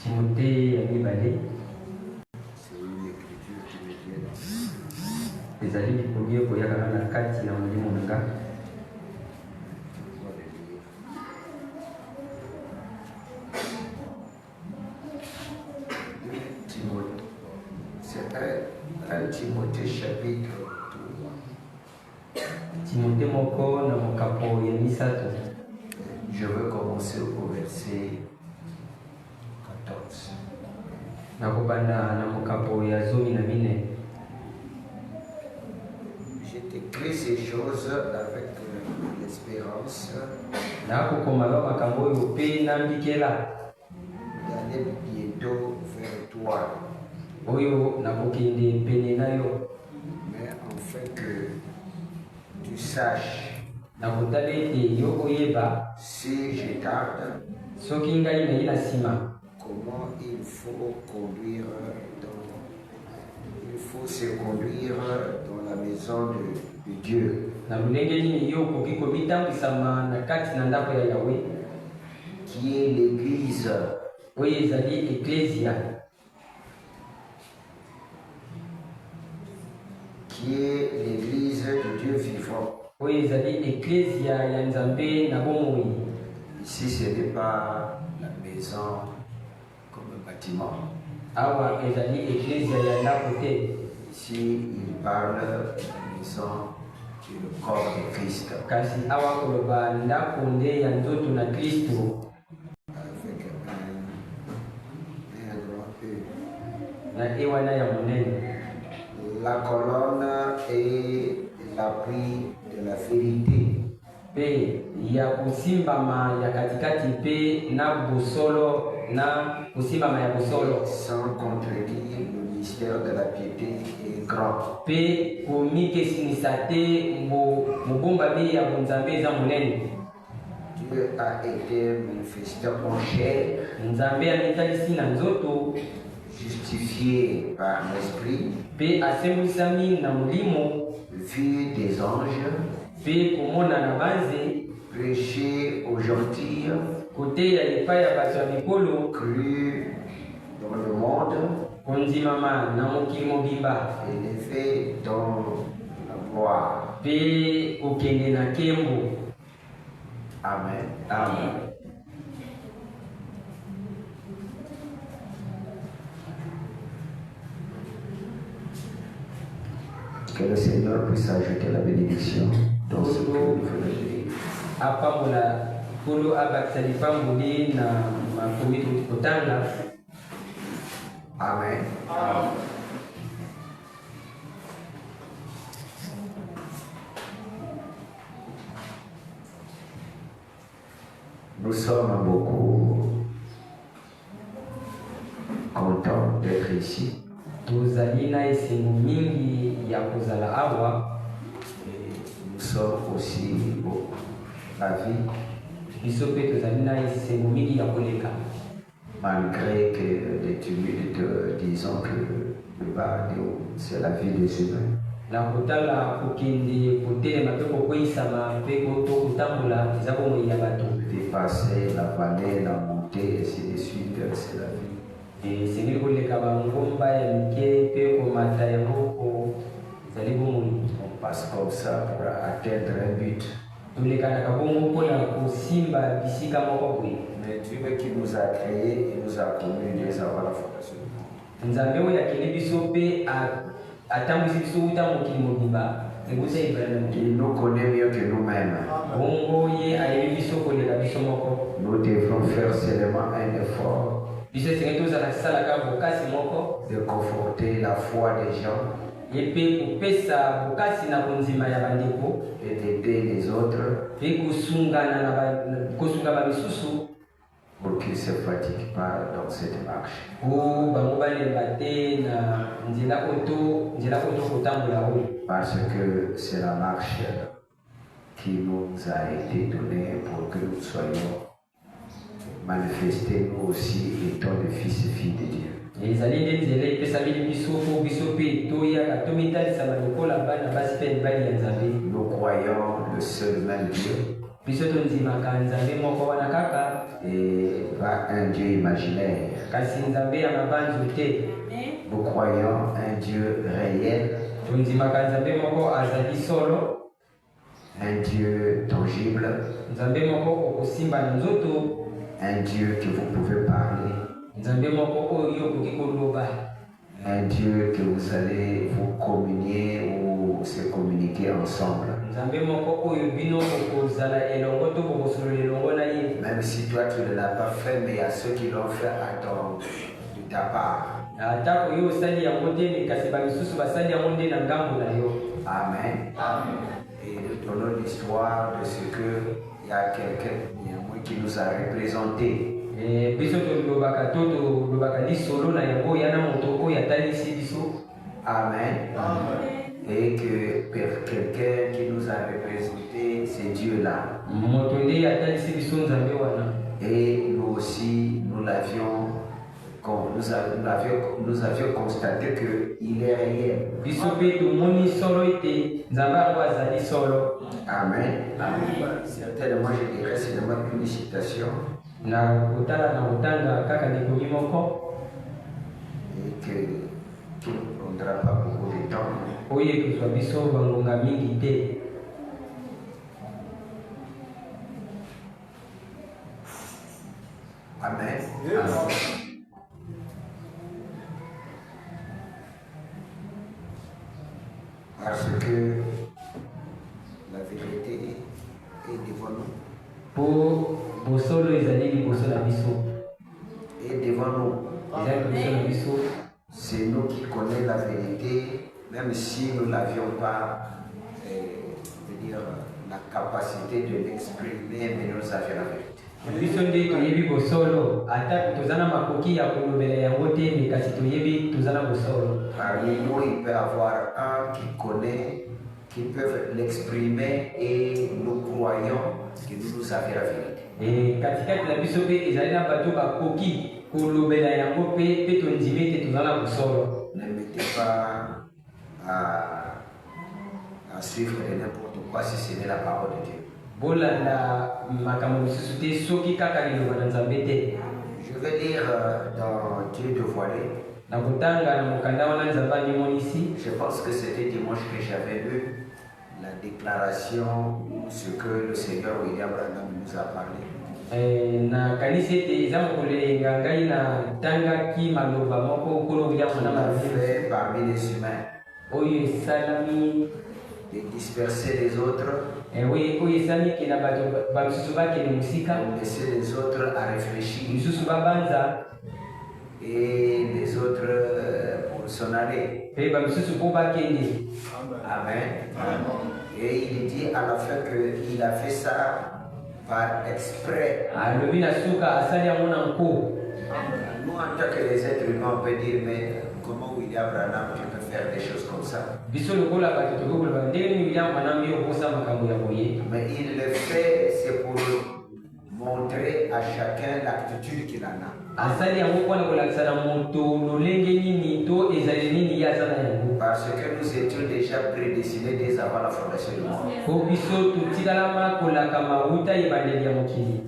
Timothée Yamibale. C'est une écriture qui me vient dans Les alliés pour Dieu pour y avoir la carte qui a enlevé mon gars. C'est un Timothée chapitre 3. Timothée Moko na Mokapo Yamisato. Je veux commencer au verset 14. Nakubanda na Mokapo ya Zomi na Mine. J'ai écrit ces choses avec l'espérance Nakukoma makambo yope nambikela. d'aller bientôt vers toi. Oyo nakokende pene nayo. Mais afin que tu saches Nakutabete yo oyeba. si je tarde, Soki ngai na ina sima. comment il faut conduire il faut se conduire dans la maison de Dieu, Na lulenge nini yo koki komitambisama na kati na ndako ya Yahweh. qui est l'église, Oyo ezali Ecclesia. qui est l'église de Dieu vivant. Oyo ezali Ecclesia ya Nzambe na bomoi. Ici, ce n'est pas la maison comme un bâtiment. Awa ezali Ecclesia ya ndako te. Ici, il parle de la maison qui est le corps de Christ, Kasi awa koloba ndako nde ya nzoto na Kristo avec un grand E. na ewana ya monene. La colonne est l'appui de la vérité. Pe ya kusimbama ya katikati pe na bosolo na kusimbama ya bosolo. Sans contredire, le mystère de la piété est grand. Pe komikesinisa te mobombami ya bonzambe eza monene. Dieu a été manifesté en chair, Nzambe amitalisi na nzoto justifié par l'Esprit, pe asembulisami na molimo vu des anges, pe komona na banze prêché aux gentils, koteya epai ya bato ya mikolo cru dans le monde, kondimama na mokili mobimba élevé dans la gloire. pe kokende na nkembo. Amen. Amen. Que le Seigneur puisse ajouter la bénédiction dans ce que nous venons de lire. Apambola kolo abakisa lipamboli na makomi kotanga. Amen. Nous sommes beaucoup contents d'être ici. Tozali na esengo mingi ya kozala awa. Et nous sommes aussi ravis, Biso pe tozali na esengo mingi ya koleka. malgré que les tumultes, disons que le bas de haut, c'est la vie des humains. Na kotala kokende kotelema pe kokweyisama pe kotambola eza bomoi ya bato. Dépasser la vallée, la montée, ainsi de suite, c'est la vie. Esengeli koleka bangomba ya mike pe komata yango ezali bomoi. On passe comme ça pour atteindre un but. Tolekanaka bongo mpona kosimba bisika moko boye. Mais Dieu qui nous a créés et nous a connus dès avant la fondation du monde. Nzambe oyo akende biso mpe atambwisi biso wuta mokili mobimba ekuta Ibrahima. Il nous connaît mieux que nous-mêmes. Bongo ye ayebi biso koleka biso moko. Nous devons faire seulement un effort Biso esengeli tozala kosalaka bokasi moko de conforter la foi des gens ye mpe kopesa bokasi na kondima ya bandeko et d'aider les autres mpe kosunga bamisusu pour qu'ils ne se fatiguent pas dans cette marche. po bango balemba te na nzela oyo tokotambola oyo. Parce que c'est la marche qui nous a été donnée pour que nous soyons manifestés nous aussi étant les fils et filles de Dieu. ezali nde nzela epesameli biso mpo biso mpe toyaka tomitalisama lokola bana basi mpe mibali ya Nzambe. Nous croyons le seul même Dieu. biso tonzimaka nzambe moko wana kaka et pas un Dieu imaginaire. kasi nzambe ya mabanzu te. Nous croyons un Dieu réel, tonzimaka nzambe moko azali solo, un Dieu tangible, nzambe moko okosimba na nzoto, un Dieu que vous pouvez parler, nzambe moko oyo okoki koloba, un Dieu que vous allez vous communier ou se communiquer ensemble. nzambe moko oyo bino okozala elongo to bokosolola elongo na ye. Même si toi tu ne l'as pas fait, mais il y a ceux qui l'ont fait de ta part. ata oyo osali yango te me kasi bamisusu basali yango nde na ngambo na yo. Amen. Et nous donnons l'histoire de ce qu'il y a quelqu'un qui nous a représentés. Biso tolobaka to tolobaka lisolo na yango yana moto oyo atalisi biso. Amen. Et que quelqu'un qui nous a représentés, c'est Dieu-là. Moto nde atalisi biso nzambe wana. Et nous aussi, nous avions constaté qu'il est réel. Biso pe tomoni solo ete nzambe yango azali solo. Amen. Certainement, je dirais seulement une citation. Na kotala na kotanga kaka likomi moko. Et qui ne prendra pas beaucoup de temps. Oyo ekozwa biso bangonga mingi te. Amen. Parce que la vérité est devant nous. Po bosolo ezali liboso na biso. Et devant nous. Ezali liboso na biso. C'est nous qui connaissons la vérité, même si nous n'avions pas la capacité de l'exprimer, mais nous avions la vérité. Biso nde toyebi bosolo ata tozana makoki ya kolobela yango te me kasi toyebi tozana bosolo. Parmi nous, il peut y avoir un qui connaît, qui peut l'exprimer et nous croyons que nous avions la vérité. Katikati na biso pe ezali na bato bakoki kolobela yango pe tondimi te tozana bosolo. Ne mettez pas à suivre de n'importe quoi si ce n'est la parole de Dieu. Bolanda makambo misusu te soki kaka liloba na nzambe te. Je vais lire dans Dieu dévoilé. Na kotanga na mokanda wana nzambe amonisi. Je pense que c'était dimanche que j'avais lu la déclaration ou ce que le Seigneur William Branham nous a parlé. Na kanisi ete eza mokolo elenga ngai na tangaki maloba moko okolo William Branham fait parmi les humains. Oyo esalami De disperser les autres, oyo esalami ke na bato bamisusu bakende mosika, laisser les autres à réfléchir misusu babanza et les autres pour s'en aller. pe bamisusu mpo bakende. Amen. Et il dit à la fin qu'il a fait ça par exprès. Alobi na suka asali yango na nko. Nous, en tant que les êtres humains, on peut dire, mais comment William Branham, tu peux faire des choses comme ça? Biso lokola bato tokoloba ndenge nini William Branham yo okosa makambo ya boye. Mais il le fait, c'est pour montrer à chacun l'attitude qu'il en a. Asali yango mpona kolakisa na moto lolenge nini to ezali nini ye aza na yango. Parce que nous étions déjà prédestinés dès avant la fondation du monde. Po biso totikalama kolakama wuta ebandeli ya mokili.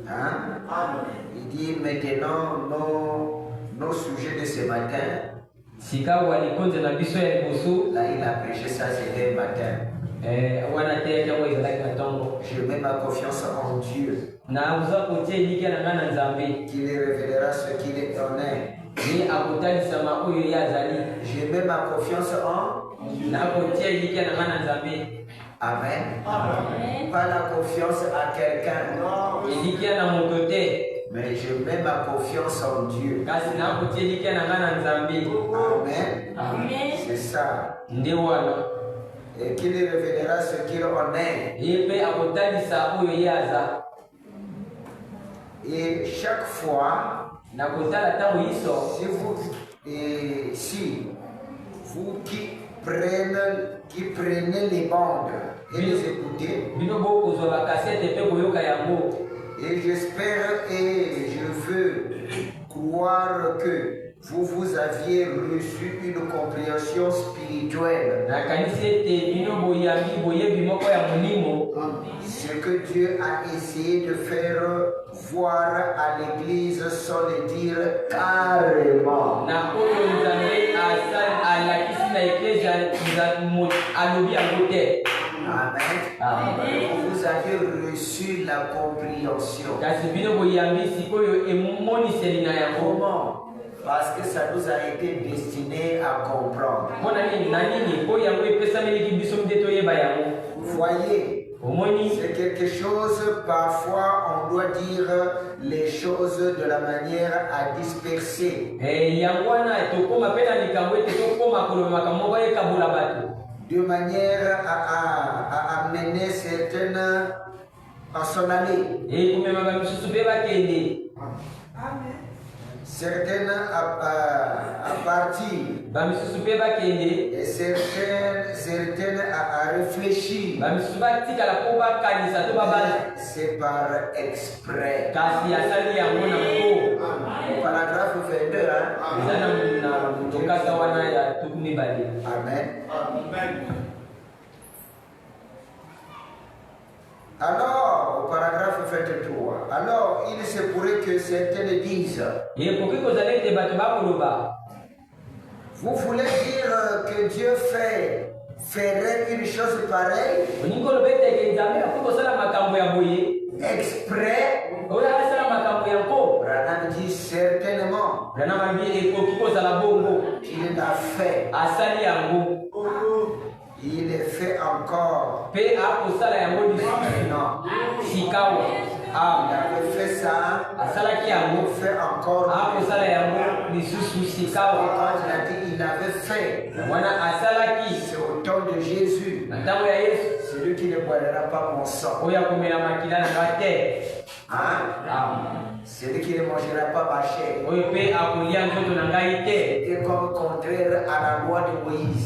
Il dit maintenant nos sujets de ce matin. Sika walikonza na biso ya liboso. Là il a prêché ça, c'était le matin. Wana te yango ezalaki na ntongo. Je mets ma confiance en Dieu. Na uza kotia eliki na ngai na nzambe. Qu'il révélera ce qu'il est donné. Ye akotalisama oyo ye azali. Je mets ma confiance en Na kotia eliki na ngai na nzambe. Amen. Amen. Pas la confiance à quelqu'un. Eliki na moto te. Mais je mets ma confiance en Dieu. Kasi na kotia eliki na ngai na nzambe. Amen. Amen. C'est ça. Nde wana. Et qu'il révélera ce qu'il en est. Ye pe akotalisa oyo ye aza. Et chaque fois, na kotala tango iso, si vous qui prenez les bandes et les écoutez, et j'espère et je veux croire que vous aviez reçu une compréhension spirituelle. Ce que Dieu a essayé de faire voir à l'église sans le dire carrément. Amen. Vous avez reçu la compréhension. Comment? Parce que ça nous a été destiné à comprendre. Vous voyez, c'est quelque chose, parfois on doit dire les choses de la manière à disperser. De manière à amener certaines à s'en aller. Certaines à partir. Et certaines à réfléchir. C'est par exprès. Au paragraphe 22. Amen. Alors, au paragraphe 23, alors il se pourrait que certaines disent: vous voulez dire que Dieu ferait une chose pareille exprès? Branham dit certainement qu'il l'a fait. Il est fait encore. Non. Il avait fait ça. Il fait encore. Quand il a dit il avait fait, c'est au temps de Jésus. Celui qui ne boira pas mon sang. Celui qui ne mangera pas ma chair. C'était comme contraire à la loi de Moïse.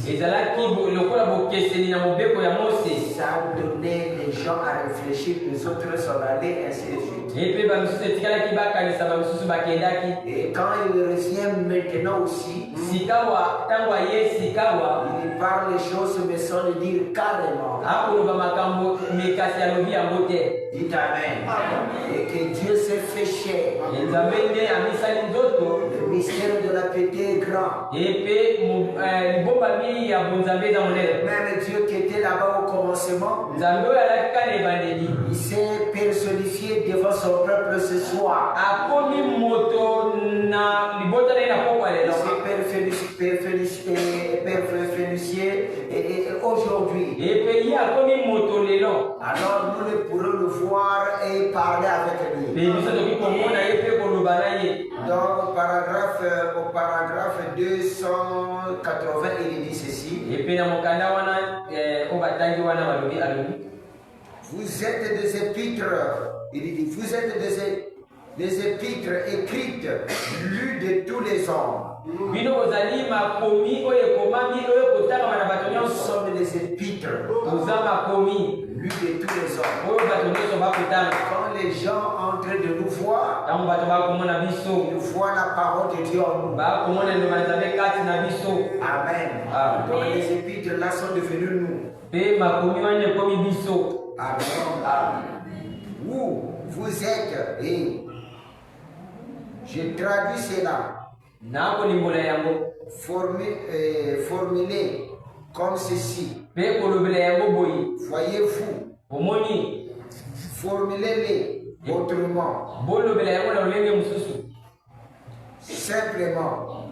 Ça a donné les gens à réfléchir, les autres sont allés, ainsi de suite. Et quand il revient maintenant aussi, il parle les choses mais sans le dire carrément. Dites Amen. Et que Dieu s'est fait chair. Le mystère de la piété est grand. Même Dieu qui était là-bas au commencement, il s'est personnifié devant son peuple ce soir. Il s'est personnifié aujourd'hui. Alors nous ne pourrons le voir et parler avec lui. Donc au paragraphe 280, il dit ceci: vous êtes des épîtres, il dit, vous êtes des épîtres écrites, lues de tous les hommes. Nous sommes des épîtres lues de tous les hommes. Quand les gens entrent de nous voir, ils voient la parole de Dieu en nous. Amen. Donc les épîtres là sont devenus nous. Amen. Vous êtes, et je traduis cela, formulé comme ceci. Voyez-vous, formulez-les autrement. Simplement,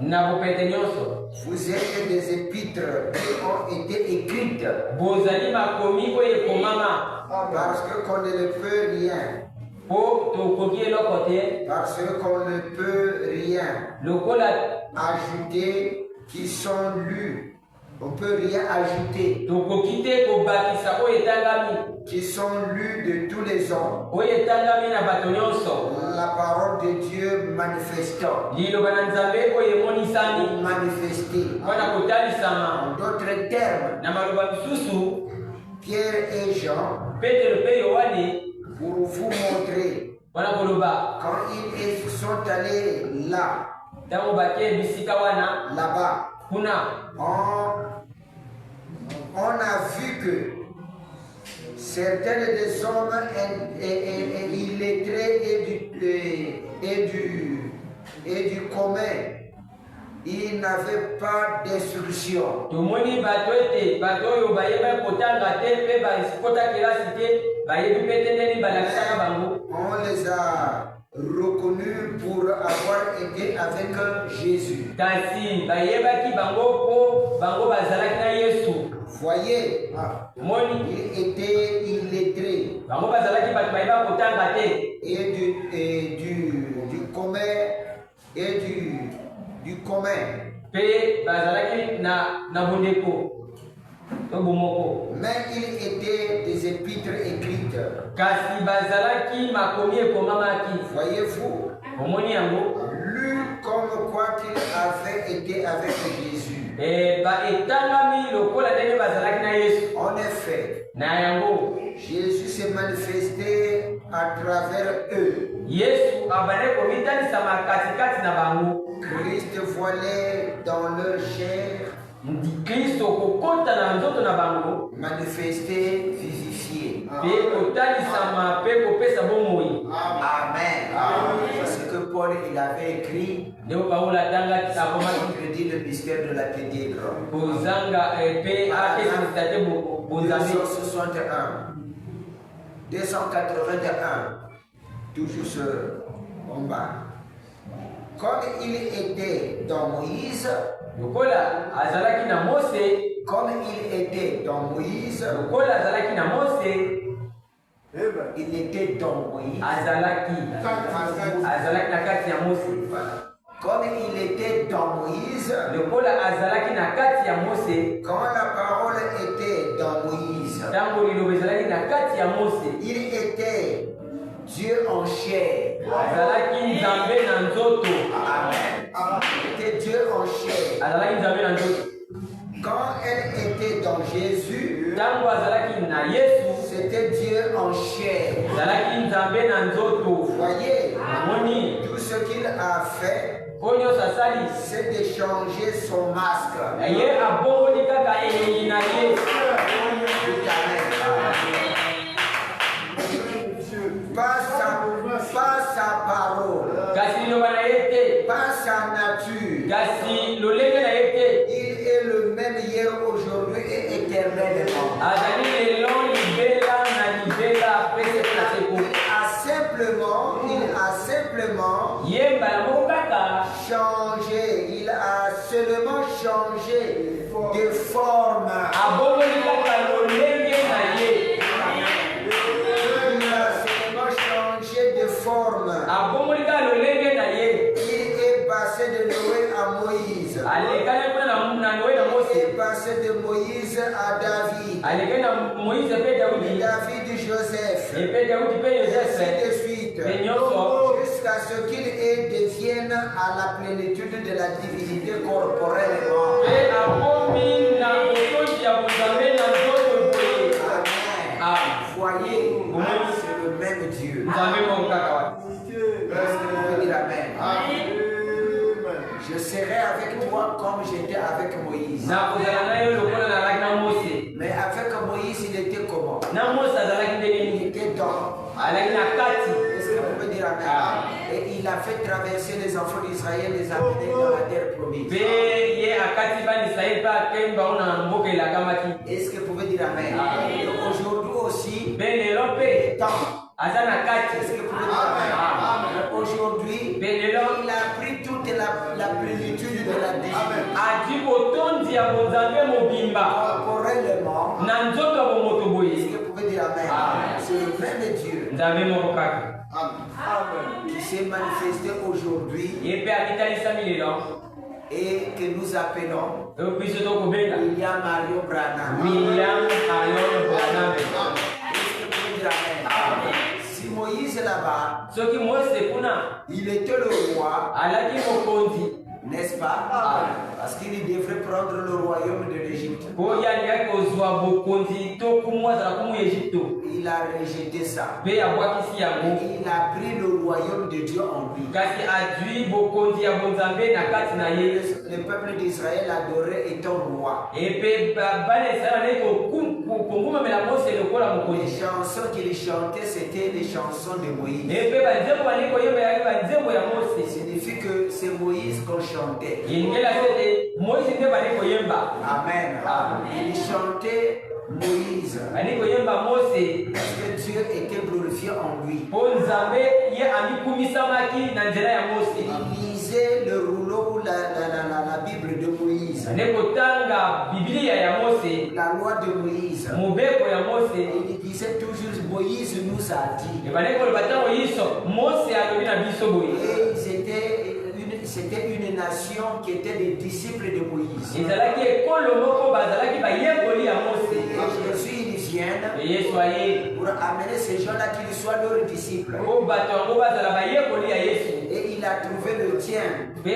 vous êtes des épîtres qui ont été écrites parce qu'on ne peut rien. Parce qu'on ne peut rien ajouter qui sont lus. On ne peut rien ajouter. Qui sont lus de tous les hommes. La parole de Dieu manifestant. Manifester. En d'autres termes, Pierre et Jean, pour vous montrer, quand ils sont allés là, là-bas, on a vu que certains des hommes illettrés et du commun, ils n'avaient pas d'instruction. On les a reconnus pour avoir été avec Jésus. Voyez, il était illettré et du commun du commun. Mais il était des épîtres écrites. Voyez-vous, lu comme quoi qu'il avait été avec Jésus. En effet, Jésus s'est manifesté à travers eux. Christ voilé dans leur chair, manifesté, vivifié. Amen. Parce que Paul il avait écrit, il dit le mystère de la pédègre. 281, toujours ce combat. Comme il était dans Moïse, il était dans Moïse. Comme il était dans Moïse, quand la parole était dans Moïse, il était Dieu en chair. Amen. Il était Dieu en chair. Quand elle était dans Jésus, c'était Dieu en chair. Voyez, tout ce qu'il a fait, c'est de changer son masque. Pas sa parole, pas sa nature. Il est le même hier, aujourd'hui et éternellement. Il a simplement changé. Il a seulement changé de forme. Il est passé de Noé à Moïse. Il est passé de Moïse à David. Et David Joseph. Ainsi de suite. Jusqu'à ce qu'il devienne à la plénitude de la divinité corporellement. Voyez, c'est le même Dieu. Amen. Je serai avec toi comme j'étais avec Moïse. Mais avec Moïse, il était comment? Il était dans. Est-ce que vous pouvez dire Amen? Et il a fait traverser les enfants d'Israël, les amener dans la terre promise. Est-ce que vous pouvez dire Amen? Et aujourd'hui aussi, temps. Est-ce que vous pouvez dire Amen? Aujourd'hui, il a pris toute la plénitude de la divinité. Corporellement, est-ce que vous pouvez dire Amen? C'est le même Dieu qui s'est manifesté aujourd'hui et que nous appelons William Marion Branham. Si Moïse là-bas, il était le roi, N'est-ce pas? Parce qu'il devrait prendre le royaume de l'Égypte. Il a rejeté ça. Il a pris le royaume de Dieu en lui. Le peuple d'Israël adorait étant roi. Les chansons qu'il chantait, c'était les chansons de Moïse. Ça signifie que c'est Moïse qu'on chantait. Amen. Il chantait Moïse. Parce que Dieu était glorifié en lui. Il lisait le rouleau ou la Bible de Moïse. La loi de Moïse. Il disait toujours Moïse nous a dit. Et c'était une nation qui était des disciples de Moïse. Et Jésus, il vient pour amener ces gens-là qu'ils soient leurs disciples. Et il a trouvé le tien. Dit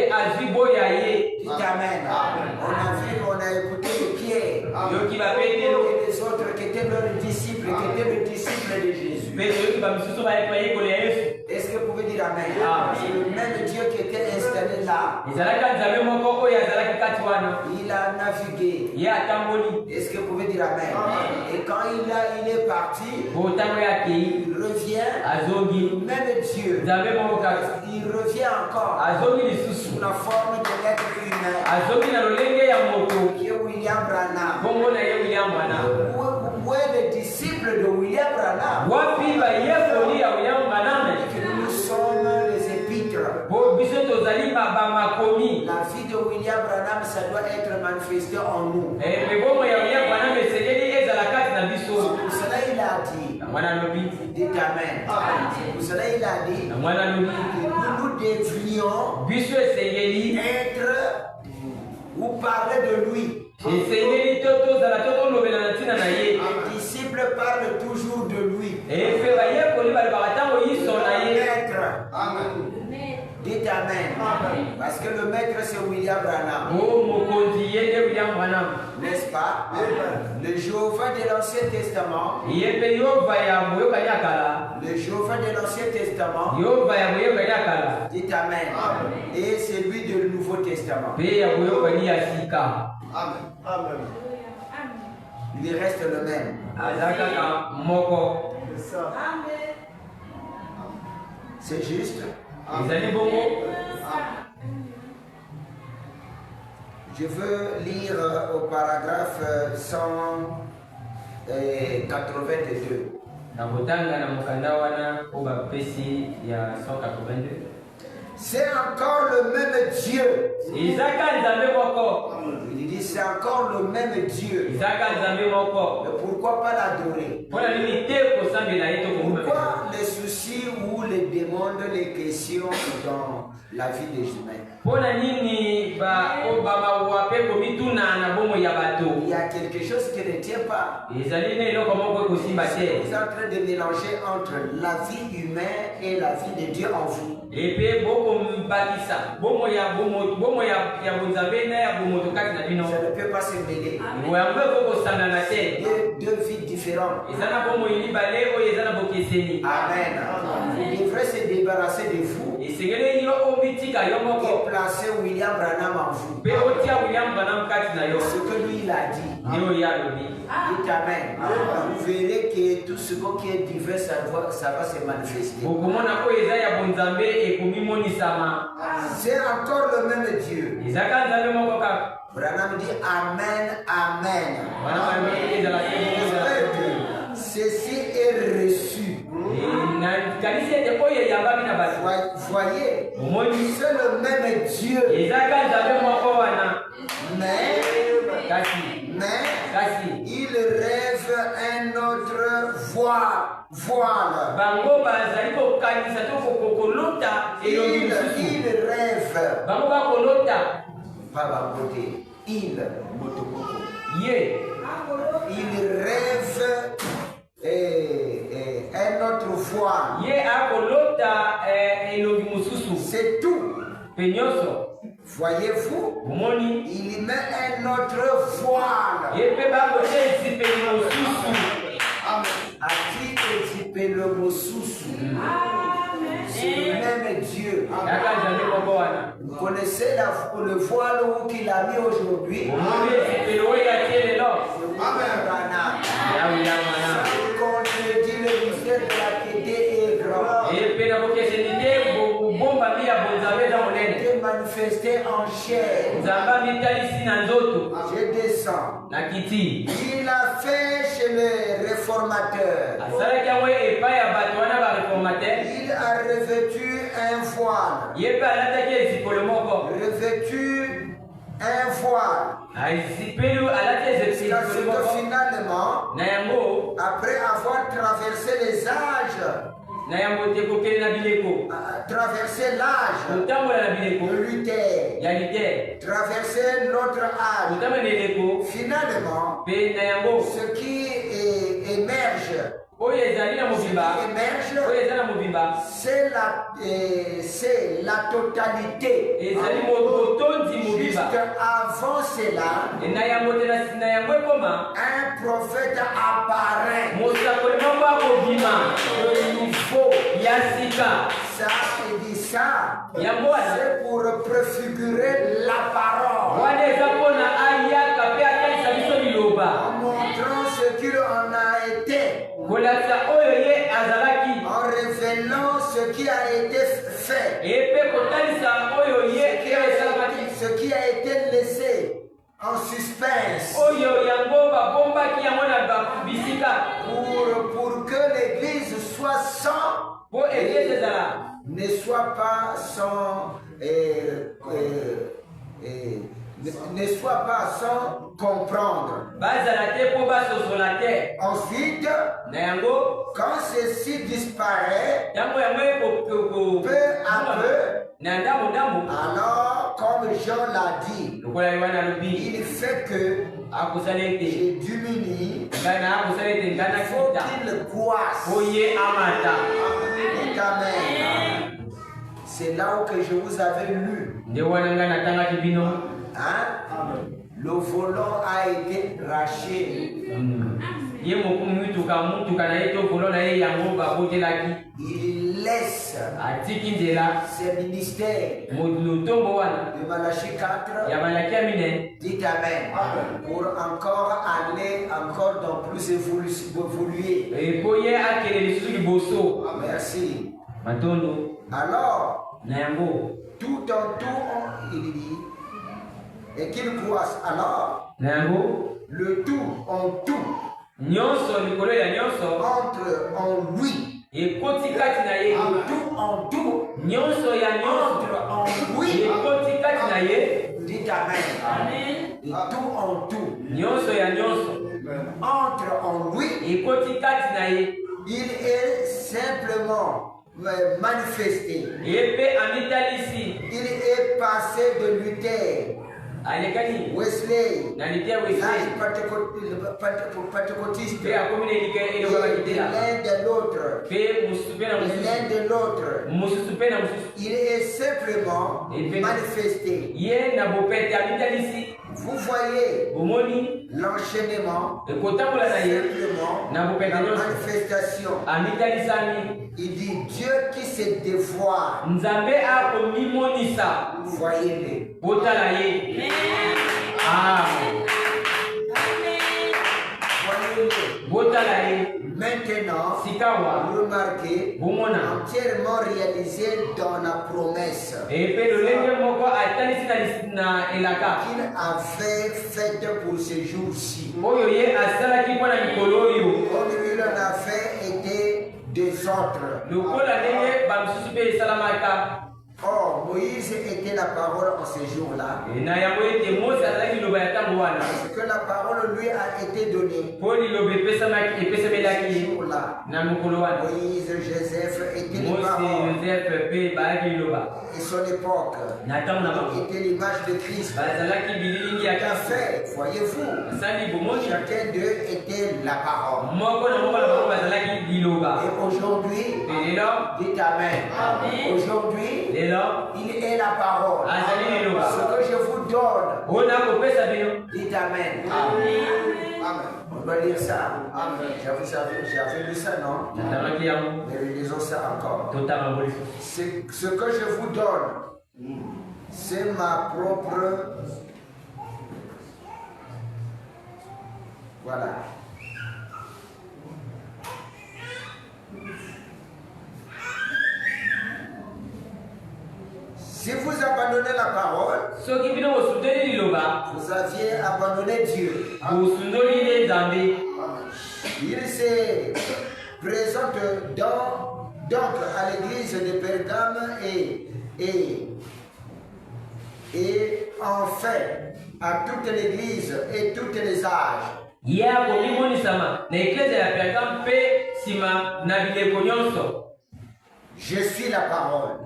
Amen. On a écouté Pierre et les autres qui étaient leurs disciples, qui étaient les disciples de Jésus. Est-ce que vous pouvez dire Amen? C'est le même Dieu qui était installé là. Il a navigué. Est-ce que vous pouvez dire Amen? Et quand il est parti, il revient. Le même Dieu. Il revient encore sous la forme de l'être humain. Qui est William Branham. Où est le disciple de William Branham? Nous sommes les épîtres. La vie de William Branham, ça doit être manifesté en nous. Pour cela il a dit, dites Amen. Pour cela il a dit que nous devrions être ou parler de lui. Les disciples parlent toujours de lui. Amen. Dites Amen. Parce que le maître c'est William Branham. N'est-ce pas? Le Jéhovah de l'Ancien Testament. Le Jéhovah de l'Ancien Testament. Dites Amen. Et c'est lui du Nouveau Testament. Amen. Amen. Il reste le même. C'est juste. Je veux lire au paragraphe 182. C'est encore le même Dieu. Il dit c'est encore le même Dieu. Mais pourquoi pas l'adorer? Pourquoi les soucis ou les demandes, les questions dans la vie des humains? Il y a quelque chose qui ne tient pas. Vous êtes en train de mélanger entre la vie humaine et la vie de Dieu en vous. Ça ne peut pas se mêler. Deux vies différentes. Amen. Vous devrez se débarrasser de vous et placer William Branham en vous. Ce que lui il a dit. Dites Amen. Vous verrez que tout ce qui est divers, ça va se manifester. C'est encore le même Dieu. Branham dit Amen, Amen. Ceci est reçu. Voyez, c'est le même Dieu. Mais il rêve un autre voile. Il rêve. Pas Bangote. Il rêve un autre voile. C'est tout. Voyez-vous, il met un autre voile. A-t-il le mot sous-sous? C'est le même Dieu. Vous connaissez le voile qu'il a mis aujourd'hui? Contredit le mystère de la piété est grand. Dieu manifesté en chair. Je descends. Il a fait chez le réformateur. Il a revêtu un voile. Revêtu un voile. Parce que finalement, après avoir traversé les âges, traverser l'âge de Luther, traverser notre âge, finalement, ce qui émerge, c'est la totalité. Juste avant cela, un prophète apparaît. Le nouveau. Ça, il dit ça. C'est pour préfigurer la parole. En montrant ce qu'il en a été. En révélant ce qui a été fait. Ce qui a été laissé en suspense. Pour que l'église soit sans. Ne soit pas sans. Ne soit pas sans comprendre. Ensuite, quand ceci disparaît, peu à peu, alors, comme Jean l'a dit, il fait que j'ai diminue, il faut qu'il croisse. Amen. C'est là où que je vous avais lu. Hein? Le volant a été raché. Il laisse ses ministères de Malachie 4. Dites Amen. Pour encore aller encore dans plus évoluer. Merci. Alors, tout en tout, il dit, et qu'il croisse. Alors, le tout en tout entre en lui. Tout en tout entre en lui. Dites Amen. Et tout en tout entre en lui. Il est simplement manifesté. Il est passé de Luther, Wesley, pentecôtiste, l'un de l'autre, il est simplement manifesté. Vous voyez l'enchaînement, simplement la manifestation. Il dit Dieu qui se dévoile. Voyez-le. Maintenant, remarquez, entièrement réalisé dans la promesse qu'il avait faite pour ce jour-ci. Comme il en a fait été des autres. Or, Moïse était la parole en ce jour-là. Parce que la parole lui a été donnée. Ce jour-là, Moïse, Joseph étaient les paroles. Et son époque était l'image de Christ. Qu'a fait, voyez-vous, chacun d'eux était la parole. Et aujourd'hui, dites Amen. Aujourd'hui, Il est la parole. Ce que je vous donne. Dites Amen. Amen. On doit lire ça. Amen. J'avais lu ça, non? Mais lisons ça encore. Ce que je vous donne, c'est ma propre. Voilà. Si vous abandonnez la parole, vous aviez abandonné Dieu. Il se présente donc à l'église de Pergame et en fait à toute l'église et tous les âges. Je suis la parole.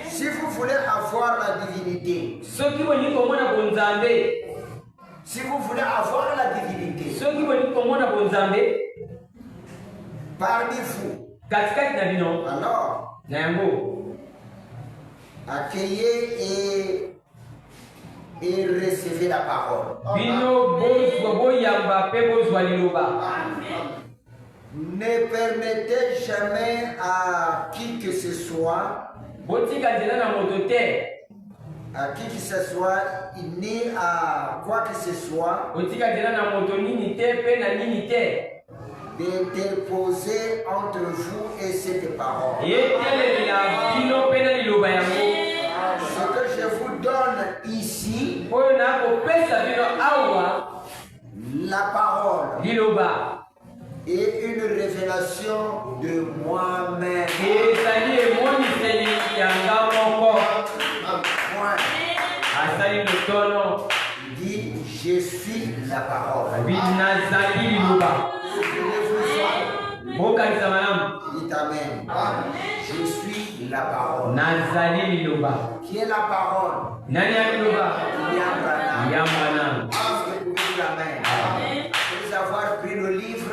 Si vous voulez avoir la divinité, si vous voulez avoir la divinité, parmi vous, alors, accueillez et recevez la parole. Ne permettez jamais à qui que ce soit, ni à quoi que ce soit, d'interposer entre vous et cette parole. Ce que je vous donne ici, la parole est une révélation de moi-même. Dit, je suis la parole. Dites Amen. Je suis la parole. Qui est la parole? Yamranam. Après avoir pris le livre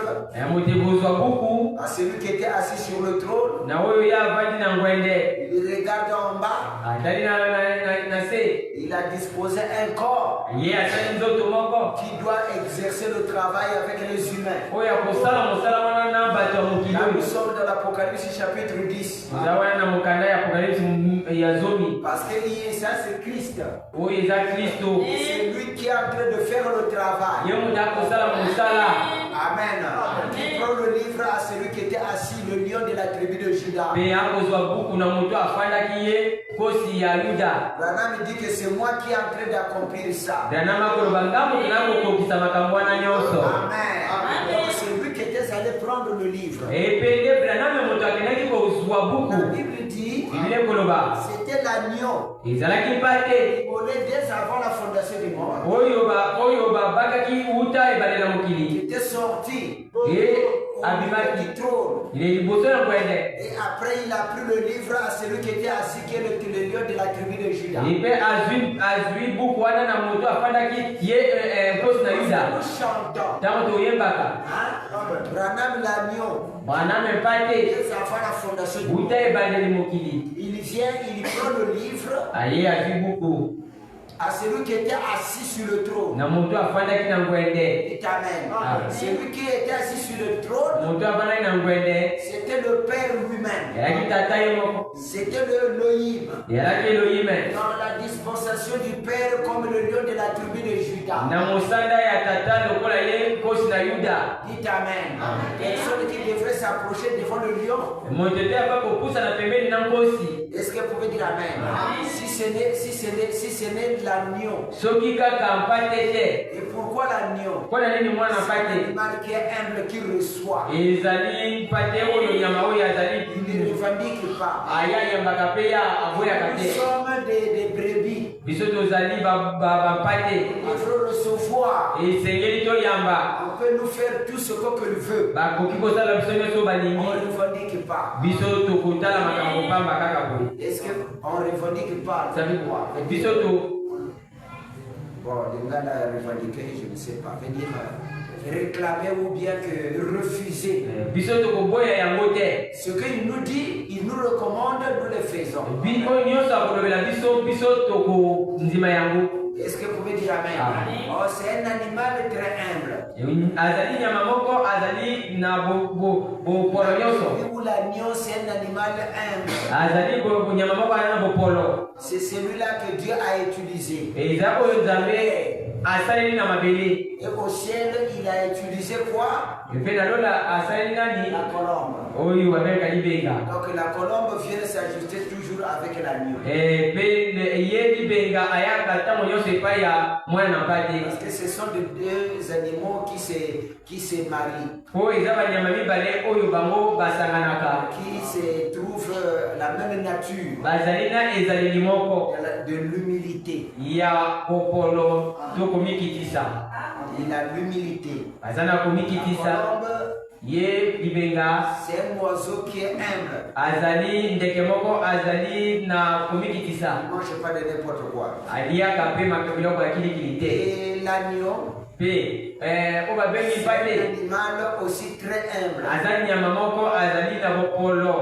à celui qui était assis sur le trône, il regarde en bas. Il a disposé un corps qui doit exercer le travail avec les humains. Là, nous sommes dans l'Apocalypse chapitre 10. Parce que ça, c'est Christ. C'est lui qui est en train de faire le travail. Amen. Il prend le livre à celui qui était assis, le lion de la tribu de Juda. Branham dit que c'est moi qui est en train d'accomplir ça. Amen. Donc c'est lui qui était allé prendre le livre. La Bible dit c'était l'agneau. Il volait dès avant la fondation du monde. Il était sorti du trône. Et après il a pris le livre à celui qui était assis, qui est le lion de la tribu de Juda. Nous chantons. Branham l'agneau. Dès avant la fondation du monde. Il vient, il prend le livre à celui qui était assis sur le trône. Et amen. Celui qui était assis sur le trône, c'était le Père lui-même. C'était le Elohim. Dans la dispensation du Père comme le lion de la tribu de Juda. Dites amen. Personne qui devrait s'approcher devant le lion. Est-ce que vous pouvez dire amen? Si ce n'est l'agneau. Et pourquoi l'agneau? C'est l'animal qui est humble, qui reçoit. Il ne revendique pas. Nous sommes des brebis. Il faut recevoir. On peut nous faire tout ce qu'on veut. On ne revendique pas. Est-ce qu'on ne revendique pas? Bon, les gars là revendiquer, je ne sais pas. Venir réclamer ou bien que refuser. Ce qu'il nous dit, il nous recommande, nous le faisons. Est-ce que vous pouvez dire amen? Amen. Oh, c'est un animal très humble. Ou l'agneau, c'est un animal humble. C'est celui-là que Dieu a utilisé. Et au ciel, il a utilisé quoi? La colombe. Donc la colombe vient s'ajuster toujours avec l'agneau. Parce que ce sont deux animaux qui se marient. Qui se trouvent la même nature. De l'humilité. Il a l'humilité. La colombe, c'est un oiseau qui est humble. Il ne mange pas de n'importe quoi. Et l'agneau, c'est un animal aussi très humble.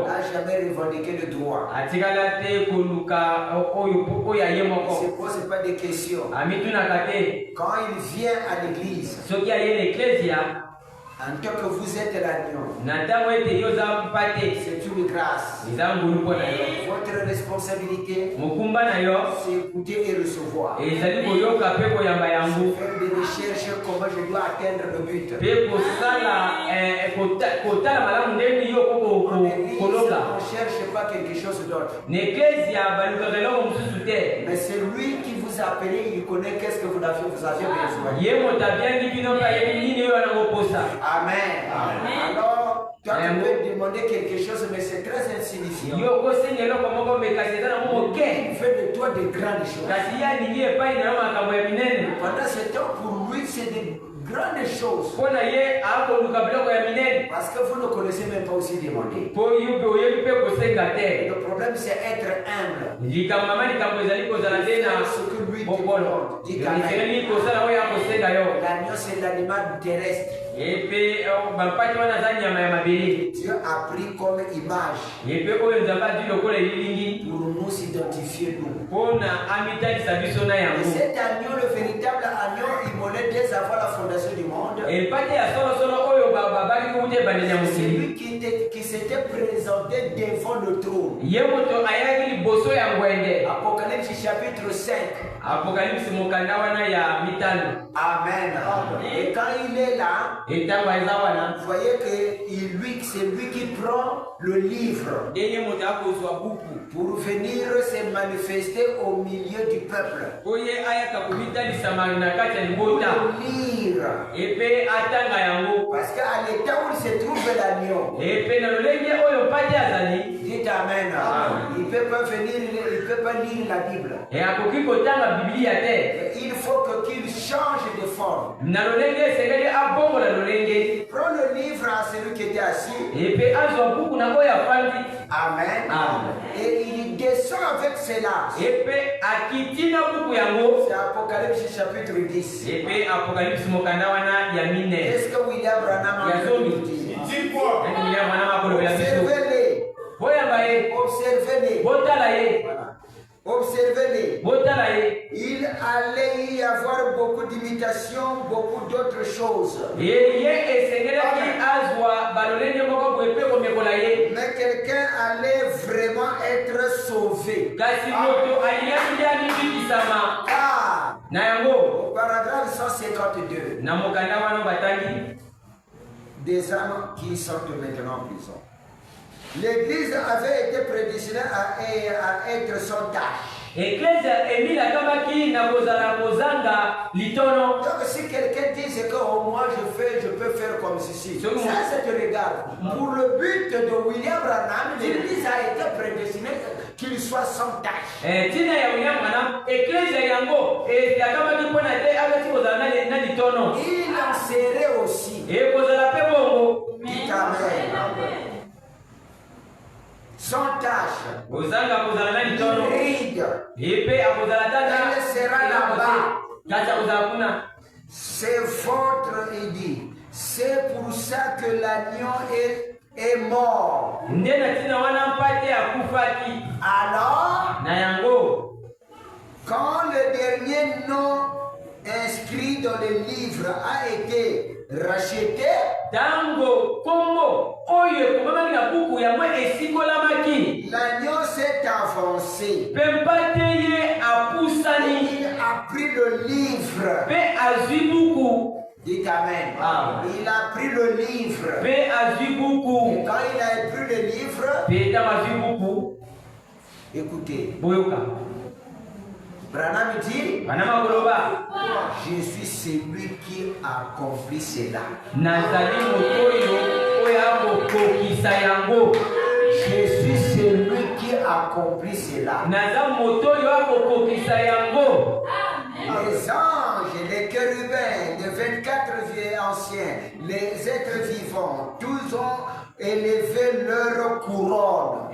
N'a jamais revendiqué le droit. Il ne se pose pas de questions. Quand il vient à l'église, en tant que vous êtes l'agneau, c'est une grâce. Votre responsabilité, c'est écouter et recevoir. C'est faire des recherches comment je dois atteindre le but. On ne cherche pas quelque chose d'autre. Mais c'est lui qui vous a appelé, il connaît qu'est-ce que vous avez besoin. Amen. Alors, toi tu peux demander quelque chose, mais c'est très insignifiant. Il fait de toi de grandes choses. Pendant ce temps, pour lui, c'est des grandes choses. Parce que vous ne connaissez même pas aussi demander. Le problème, c'est être humble. Ce que lui demande. L'agneau, c'est l'animal terrestre. Dieu a pris comme image pour nous s'identifier nous. Et cet agneau, le véritable agneau, immolé dès avant la fondation du monde, c'est lui qui s'était présenté devant le trône. Apocalypse chapitre 5. Amen. Et quand il est là, vous voyez que c'est lui qui prend le livre pour venir se manifester au milieu du peuple. Pour lire. Parce qu'à l'état où il se trouve l'agneau, dites amen. Il ne peut pas venir, il ne peut pas lire la Bible. Il faut qu'il change de forme. Il prend le livre à celui qui était assis. Amen. Et il descend avec cela. C'est Apocalypse chapitre 10. Qu'est-ce que William Branham a dit? Observez-les. Observez-les. Il allait y avoir beaucoup d'imitations, beaucoup d'autres choses. Mais quelqu'un allait vraiment être sauvé. Au paragraphe 152, des âmes qui sortent maintenant en prison. L'Église avait été prédestinée à être sans tâche. Donc si quelqu'un dit que moi je peux faire comme ceci, ça te regarde. Pour le but de William Branham, l'Église a été prédestinée qu'il soit sans tâche. Il en serait aussi. Dites amen. Sans tâche. Ride. Elle sera là-bas. C'est votre, il dit, C'est pour ça que l'agneau est mort. Alors, quand le dernier nom inscrit dans le livre a été racheté, l'agneau s'est avancé. Il a pris le livre. Dites Amen. Il a pris le livre. Et quand il a pris le livre, écoutez, Branham dit, je suis celui qui accomplit cela. Je suis celui qui accomplit cela. Les anges, les chérubins, les 24 anciens, les êtres vivants, tous ont élevé leur couronne.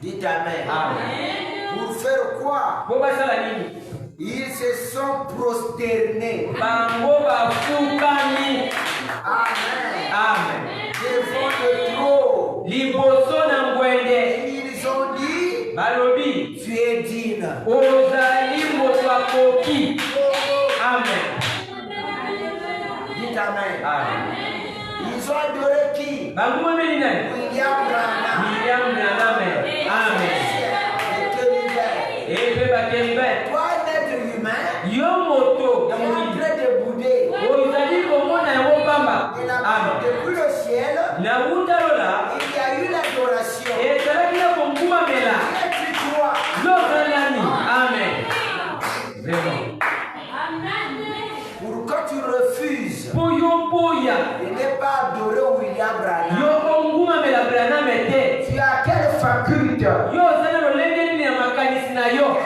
Dites Amen. Pour faire quoi? Ils se sont prosternés. Amen. Devant le trône. Et ils ont dit, tu es digne. Amen. Dites Amen. Ils ont adoré qui? William Branham. Amen. Toi, l'être humain, il est en train de bouder. Depuis le ciel, il y a eu l'adoration. Et tu crois? Pourquoi tu refuses de ne pas adorer William Branham? Tu as quelle faculté?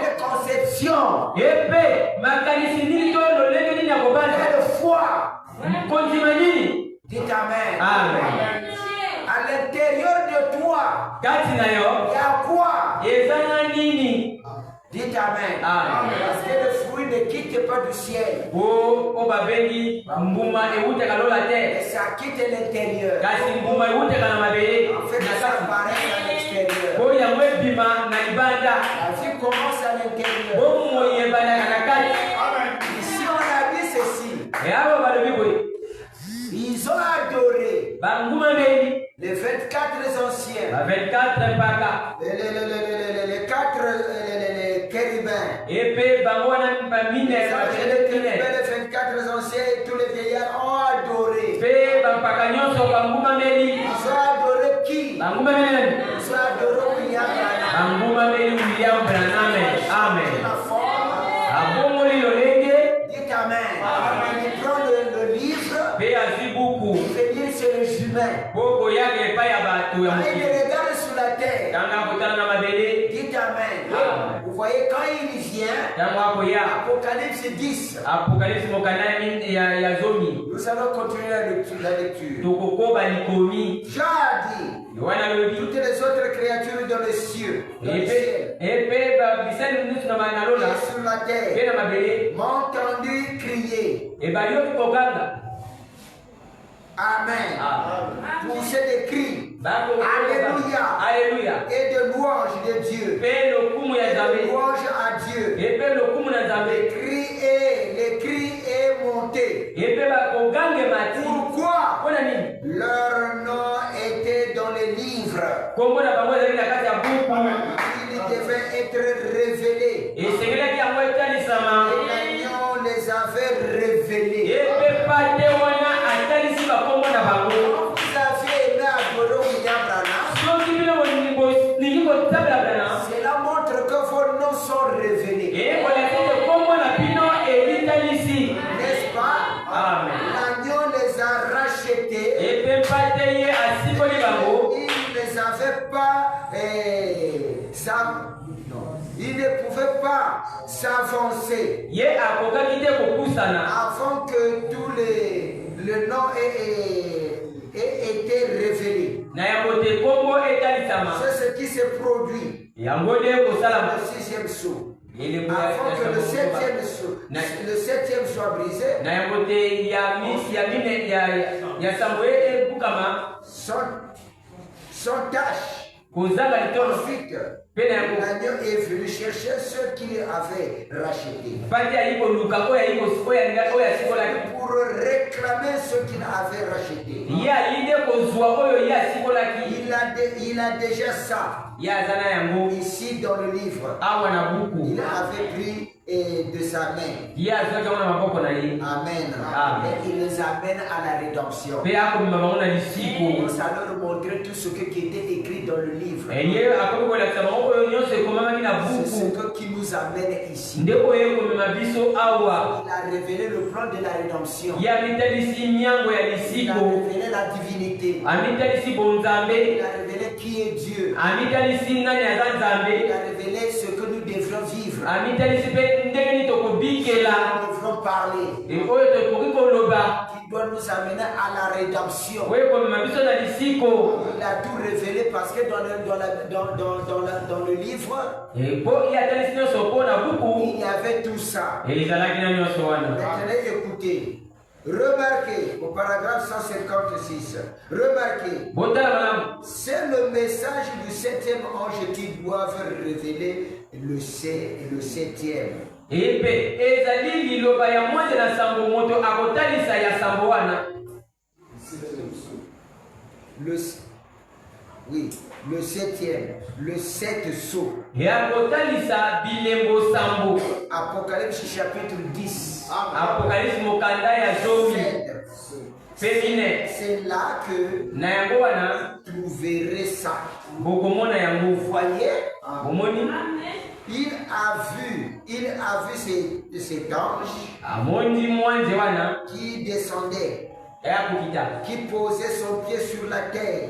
Quelle conception? Quelle foi? Dites Amen. À l'intérieur de toi, il y a quoi? Dites Amen. Parce que le fruit ne quitte pas du ciel. Et ça quitte l'intérieur. En fait, ça apparaît à l'extérieur. La vie commence à l'intérieur. Ici, on a dit ceci. Ils ont adoré les 24 anciens, les 4 chérubins, les 24 anciens et tous les vieillards ont adoré. Ils ont adoré qui? Ils ont adoré William Branham. La forme. Dites Amen. Il prend le livre. Il fait dire c'est le jument. Il regarde sur la terre. Dites Amen. Vous voyez quand il vient, Apocalypse 10. Nous allons continuer la lecture. Jean a dit, toutes les autres créatures dans les cieux, dans le ciel, et sur la terre, m'ont entendu crier. Amen. Pousser des cris. Alléluia. Et de louange de Dieu. Et de louange à Dieu. Les cris est monté. Pourquoi? Leur nom était dans les livres. Il devait être révélé. Et l'agneau les avait révélés. Vous avez aimé adorer William Branham. Cela montre que vos noms sont révélés. N'est-ce pas? L'agneau les a rachetés. Il ne les avait pas. Il ne pouvait pas s'avancer avant que tous le nom ait été révélé. C'est ce qui s'est produit. sixième sceau. Avant que le septième soit brisé, sans tâche. Ensuite, l'agneau est venu chercher ceux qui avaient racheté. Pour réclamer ceux qui avaient racheté. Il a déjà ça. Ici dans le livre. Il avait pris de sa main. Amen. Et il les amène à la rédemption. Il va leur montrer tout ce qui était écrit dans le livre. C'est ce qui nous amène ici. Il a révélé le plan de la rédemption. Il a révélé la divinité. Il a révélé qui est Dieu. Il a révélé ce que nous devrions vivre. Nous devons parler. Qui doit nous amener à la rédemption. Il a tout révélé parce que dans le livre, il y avait tout ça. Maintenant, écoutez. Remarquez au paragraphe 156. Remarquez. C'est le message du septième ange qui doit révéler le septième. Le septième, le sept sceaux. Apocalypse chapitre 10. C'est là que vous verrez ça. Vous voyez? Il a vu cet ange qui descendait, qui posait son pied sur la terre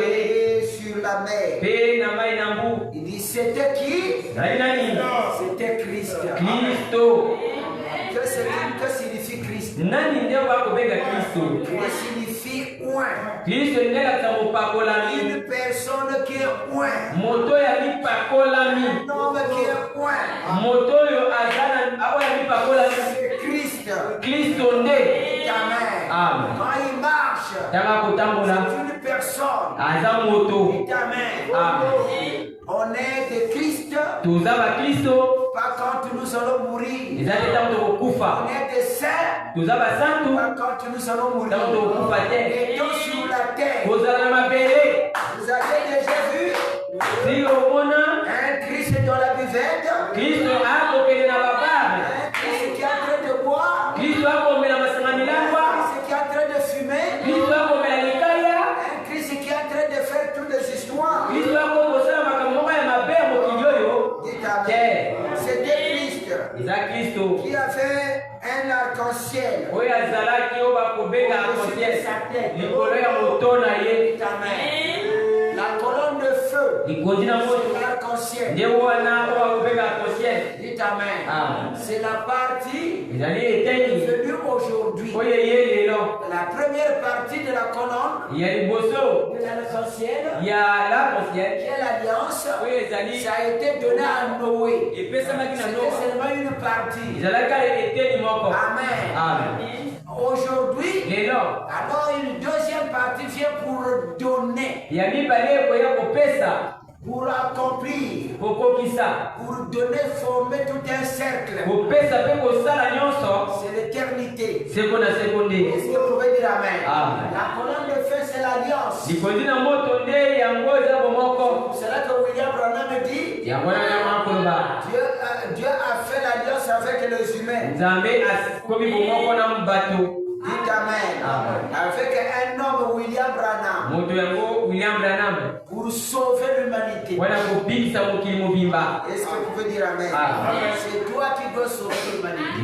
et sur la mer. Il dit c'était qui? C'était Christ. Que signifie Christ? Christ signifie oint. Une personne qui est oint. Un homme qui est oint. C'est Christ. Amen. Quand il marche, c'est une personne. Amen. On est de Christ. Pas quand nous allons mourir. On est des saints. Pas quand nous allons mourir. Et donc sur la terre. Vous avez déjà vu un Christ dans la buvette. Un Christ qui est en train de boire. Un Christ qui est en train de fumer. Un Christ qui est en train de faire toutes les histoires. C'était Christ qui avait un arc-en-ciel au-dessus de sa tête. La colonne de feu, l'arc-en-ciel. Dites amen. C'est la partie venue aujourd'hui. La première partie de la colonne de l'arc-en-ciel, qui est l'alliance, ça a été donné à Noé. C'était seulement une partie. Amen. Aujourd'hui, alors une deuxième partie vient pour donner, pour accomplir, pour donner, former tout un cercle. C'est l'éternité. Est-ce que vous pouvez dire amen? La colonne de feu, c'est l'alliance. C'est pour cela que William Branham dit Dieu a fait l'alliance avec les humains. Dites amen. Avec un homme, William Branham, pour sauver l'humanité. Est-ce que vous pouvez dire amen? C'est toi qui dois sauver l'humanité.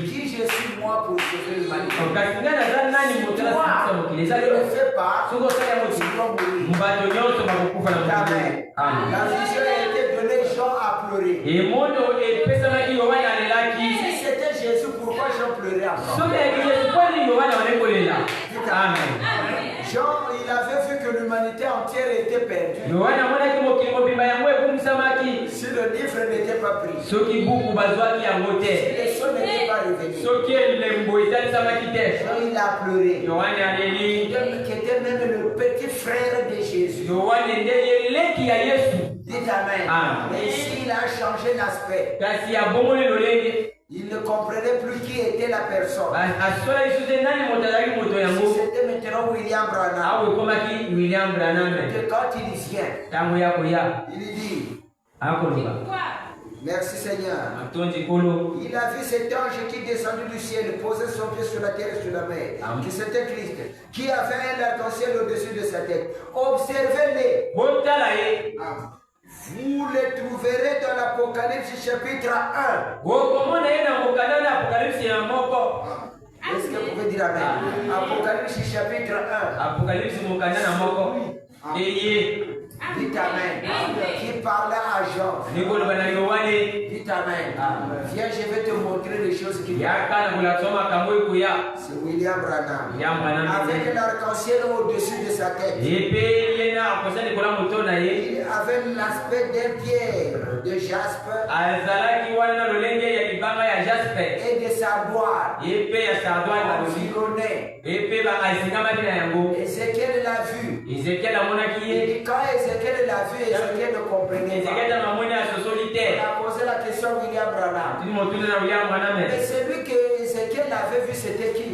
Qui je suis moi pour sauver l'humanité? Toi, tu ne le fais pas, tu dois mourir. Amen. La vision a été donnée, Jean a pleuré. Si c'était Jésus, pourquoi Jean pleurait encore? Jean, il avait vu que que l'humanité entière était perdue, si le livre n'était pas pris, si les sons n'étaient pas revenus, il a pleuré, qui était même le petit frère de Jésus. Dites Amen. Mais ici, il a changé d'aspect. Il ne comprenait plus qui était la personne. C'était maintenant William Branham. Et quand il vient, il dit, merci Seigneur. Il a vu cet ange qui descendit du ciel, posait son pied sur la terre et sur la mer, qui c'était Christ, qui avait un arc-en-ciel au-dessus de sa tête. Observez-les. Vous les trouverez dans l'Apocalypse chapitre 1. Est-ce que vous pouvez dire Amen? Apocalypse chapitre 1. Dites Amen. Qui parlait à Jean. Dites Amen. Viens, je vais te montrer les choses qui c'est William Branham. Avec l'arc-en-ciel au-dessus de sa tête. Il avait l'aspect d'un pierre de jaspe et de sardoine. Ézéchiel l'a vu. Et quand Ézéchiel l'a vu, Ézéchiel ne comprenait pas. On a posé la question à William Branham. Mais celui que Ézéchiel avait vu, c'était qui?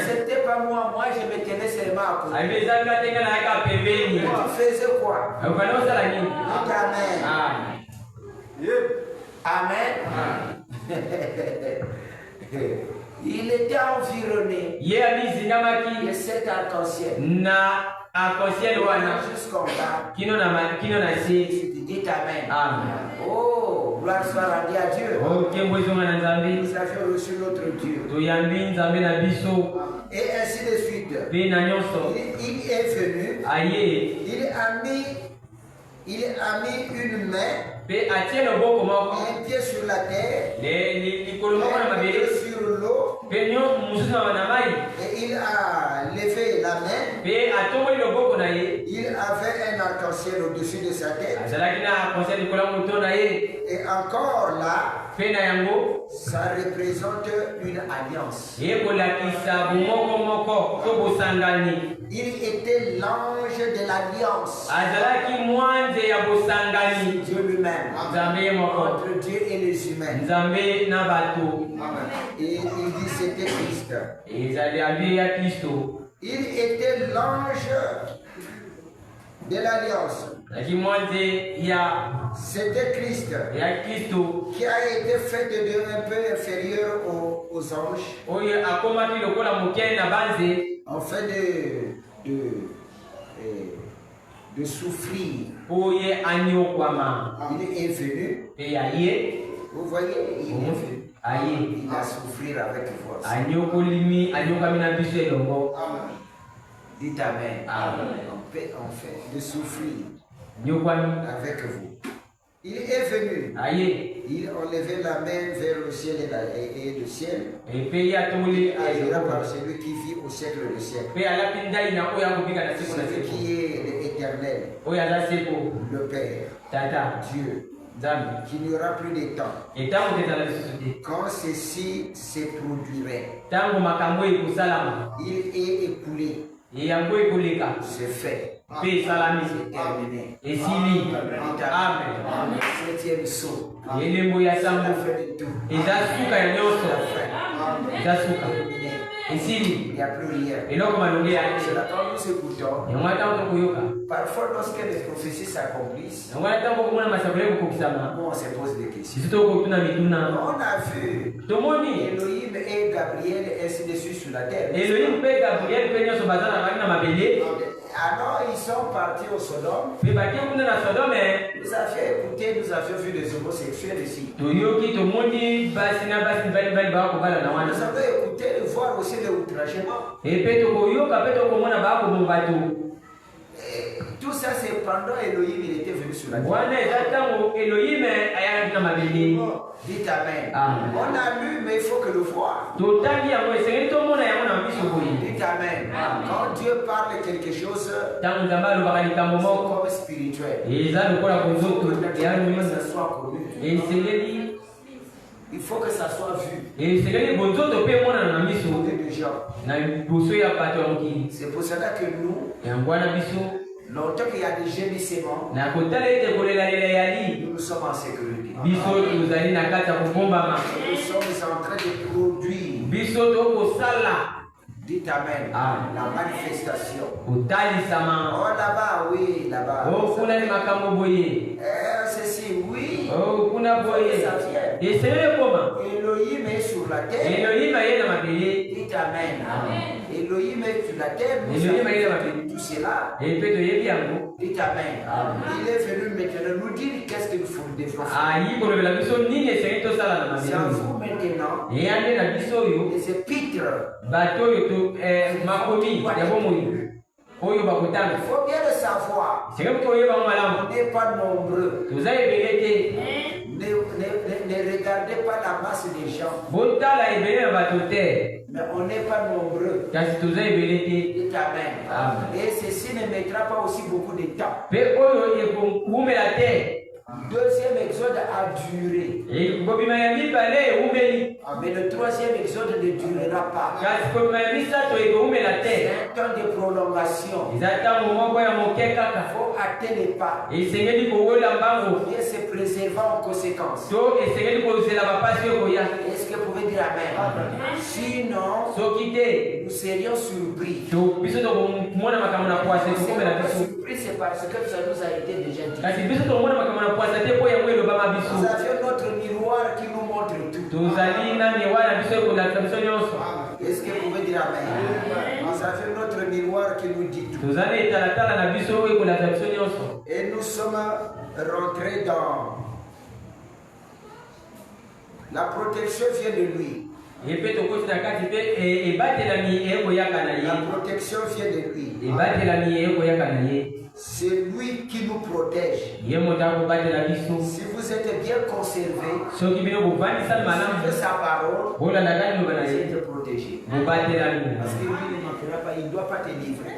C'était pas moi. Moi, je me tenais seulement à côté. Tu faisais quoi? Amen. Amen. Il était environné de cet arc-en-ciel. Jusqu'en bas. Dites Amen. Oh, gloire soit rendue à Dieu. Nous avions reçu notre Dieu. Et ainsi de suite. Il est venu. Il a mis une main. Un pied sur la terre. Un pied sur l'eau. Et il a levé la main. Il avait un arc-en-ciel au-dessus de sa tête. Et encore là, ça représente une alliance. Il était l'ange de l'alliance. Dieu lui-même. Entre Dieu et les humains. Et il dit c'était Christ. Il était l'ange de l'alliance. C'était Christ qui a été fait de un peu inférieur aux anges. En fait de souffrir. Il est venu. Vous voyez, il a souffert avec vous. Dites Amen. On fait de souffrir avec vous. Il est venu. Il enlevait la main vers le ciel et le ciel. Il agira par celui qui vit au siècle de siècle. Celui qui est l'éternel. Le Père. Dieu. Qu'il n'y aura plus de temps. Quand ceci se produirait, il est écoulé. C'est fait. C'est terminé. Amen. Septième saut. Il a fait de tout. Il n'y a plus rien. C'est là quand nous écoutons. Parfois, lorsque les prophéties s'accomplissent, on se pose des questions. On a vu Elohim et Gabriel ainsi de suite sur la terre. Alors ils sont partis au Sodome. Nous avions écouté, nous avions vu des homosexuels ici. Nous avons écouté et voir aussi les outragements. Tout ça c'est pendant Elohim il était venu sur la terre. Dites Amen. Amen. On a lu, mais il faut que le voir. Dites Amen. Quand Dieu parle quelque chose, c'est comme spirituel. Il faut que ça soit connu. Il faut que ça soit vu. C'est pour cela que nous, longtemps qu'il y a des gémissements, nous sommes en sécurité. Nous sommes en train de produire. Dites Amen. La manifestation. Oh là-bas, oui, là-bas. Ceci, oui. Ça vient. Elohim est sur la terre. Dites Amen. Elohim est sur la terre. Nous savons tout cela. Dites Amen. Il est venu maintenant nous dire qu'est-ce qu'il faut défendre. C'est à vous maintenant. Les épîtres. Il faut bien le savoir. On n'est pas nombreux. Ne regardez pas la masse des gens. Mais on n'est pas nombreux. Dites Amen. Et ceci ne mettra pas aussi beaucoup de temps. Deuxième exode a duré. Mais le troisième exode ne durera pas. C'est un temps de prolongation. Il faut hâter les pas. Et se préserver en conséquence. Est-ce que vous pouvez dire Amen? Sinon, nous serions surpris. Surpris, c'est parce que ça nous a été déjà dit. Nous avions notre miroir qui nous montre tout. Est-ce que vous pouvez dire Amen? Nous avions notre miroir qui nous dit tout. Et nous sommes rentrés dans la protection vient de lui. La protection vient de lui. C'est lui qui nous protège. Si vous êtes bien conservé, si vous faites sa parole, vous êtes protégé. Parce que lui ne manquera pas, il ne doit pas te livrer.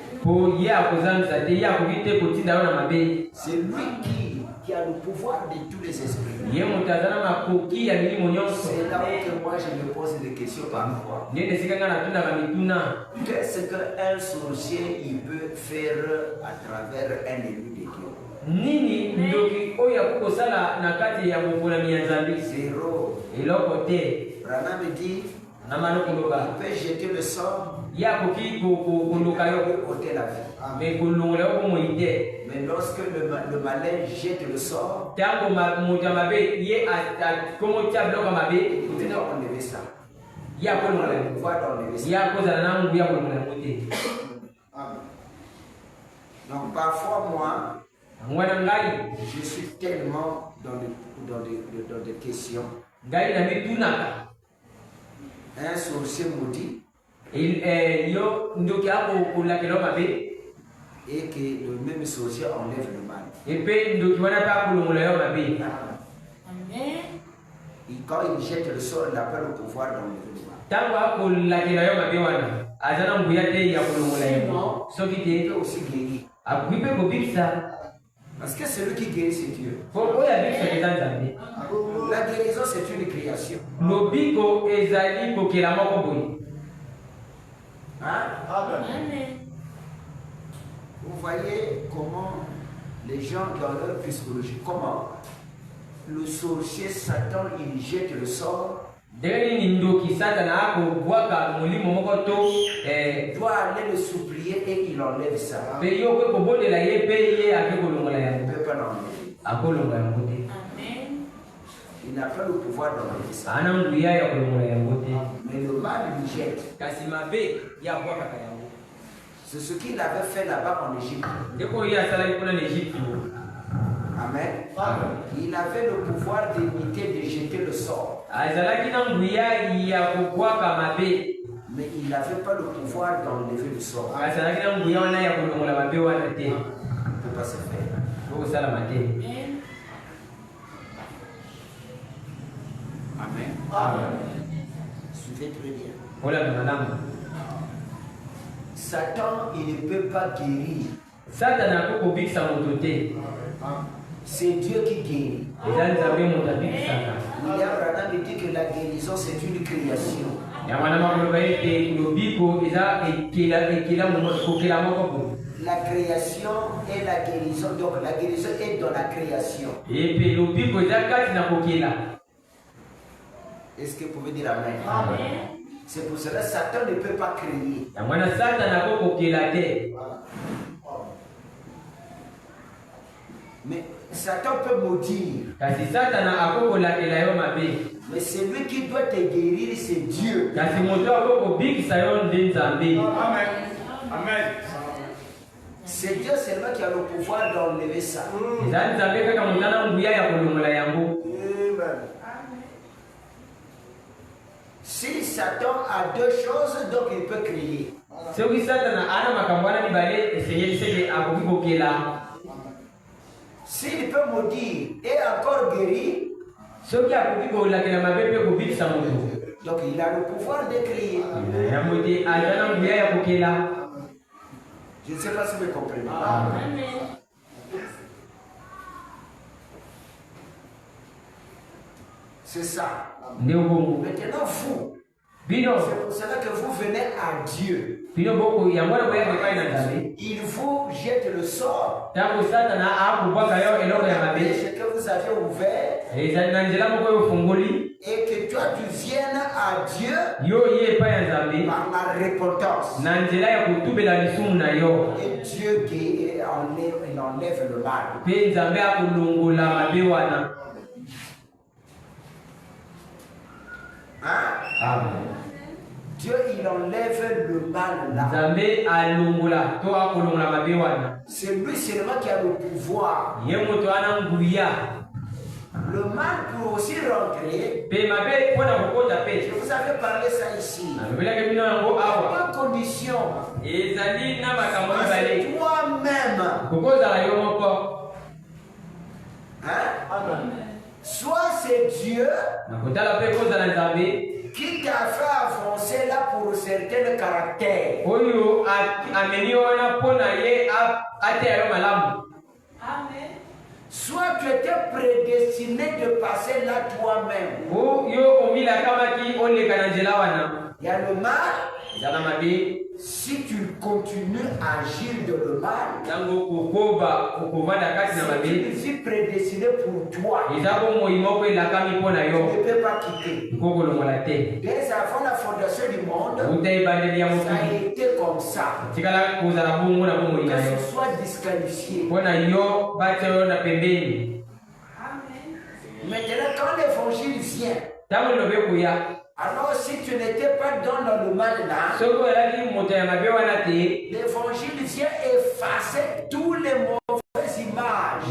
C'est lui qui a le pouvoir de tous les esprits. C'est là où que moi je me pose des questions parfois. Qu'est-ce qu'un sorcier il peut faire à travers un élu de Dieu? Zéro. Branham dit il peut jeter le sort, il peut ôter la vie. Mais lorsque le malin jette le sort, il peut enlever ça. Il a le pouvoir d'enlever ça. Donc parfois moi, je suis tellement dans des questions. Un sorcier maudit et que le même sorcier enlève le mal. Et quand il jette le sort, il n'a pas le pouvoir d'enlever le mal. Sinon, il peut aussi guérir. Parce que celui qui guérit, c'est Dieu. La guérison, c'est une création. Hein? Vous voyez comment les gens dans leur psychologie, comment le sorcier Satan, il jette le sort. Doit aller le supplier et il enlève ça. Il ne peut pas l'enlever. Il n'a pas le pouvoir d'enlever ça. Mais le mal lui jette. C'est ce qu'il avait fait là-bas en Égypte. Amen. Il avait le pouvoir d'imiter, de jeter le sort. Mais il n'avait pas le pouvoir d'enlever le sort. Il ne peut pas se faire. Suivez très bien. Voilà dans la Satan, il ne peut pas guérir. Satan n'a pas compris que ça m'a doté. C'est Dieu qui guérit. Les gens avaient mon habit de Satan. William Branham dit que la guérison, c'est une création. La création et la guérison. Donc la guérison est dans la création. Est-ce que vous pouvez dire Amen? Amen. C'est pour cela que Satan ne peut pas créer. Mais Satan peut maudire. Mais celui qui doit te guérir, c'est Dieu. Amen. C'est Dieu seulement qui a le pouvoir d'enlever ça. Si Satan a deux choses, donc il peut créer. S'il peut maudire et encore guérir, donc il a le pouvoir de créer. Je ne sais pas si vous comprenez. C'est ça. Maintenant, vous, c'est pour cela que vous venez à Dieu. Il vous jette le sort. Ce que vous avez ouvert. Et que toi tu viennes à Dieu par la repentance. Et Dieu enlève le mal. Hein? Amen. Dieu il enlève le mal là. C'est lui seulement qui a le pouvoir. Le mal pour aussi rentrer. Je vous avais parlé ça ici. Il y a deux conditions. C'est toi-même. Hein? Soit c'est Dieu qui t'a fait avancer là pour certains caractères. Amen. Soit tu étais prédestiné de passer là toi-même. Il y a le mal. Si tu continues à agir de le mal, c'est une vie prédestinée pour toi. Tu ne peux pas quitter. Dès avant la fondation du monde, ça a été comme ça. Que ce soit disqualifié. Maintenant, quand l'évangile vient, alors si tu n'étais pas dans le mal là, l'évangile vient effacer tous les mauvaises images.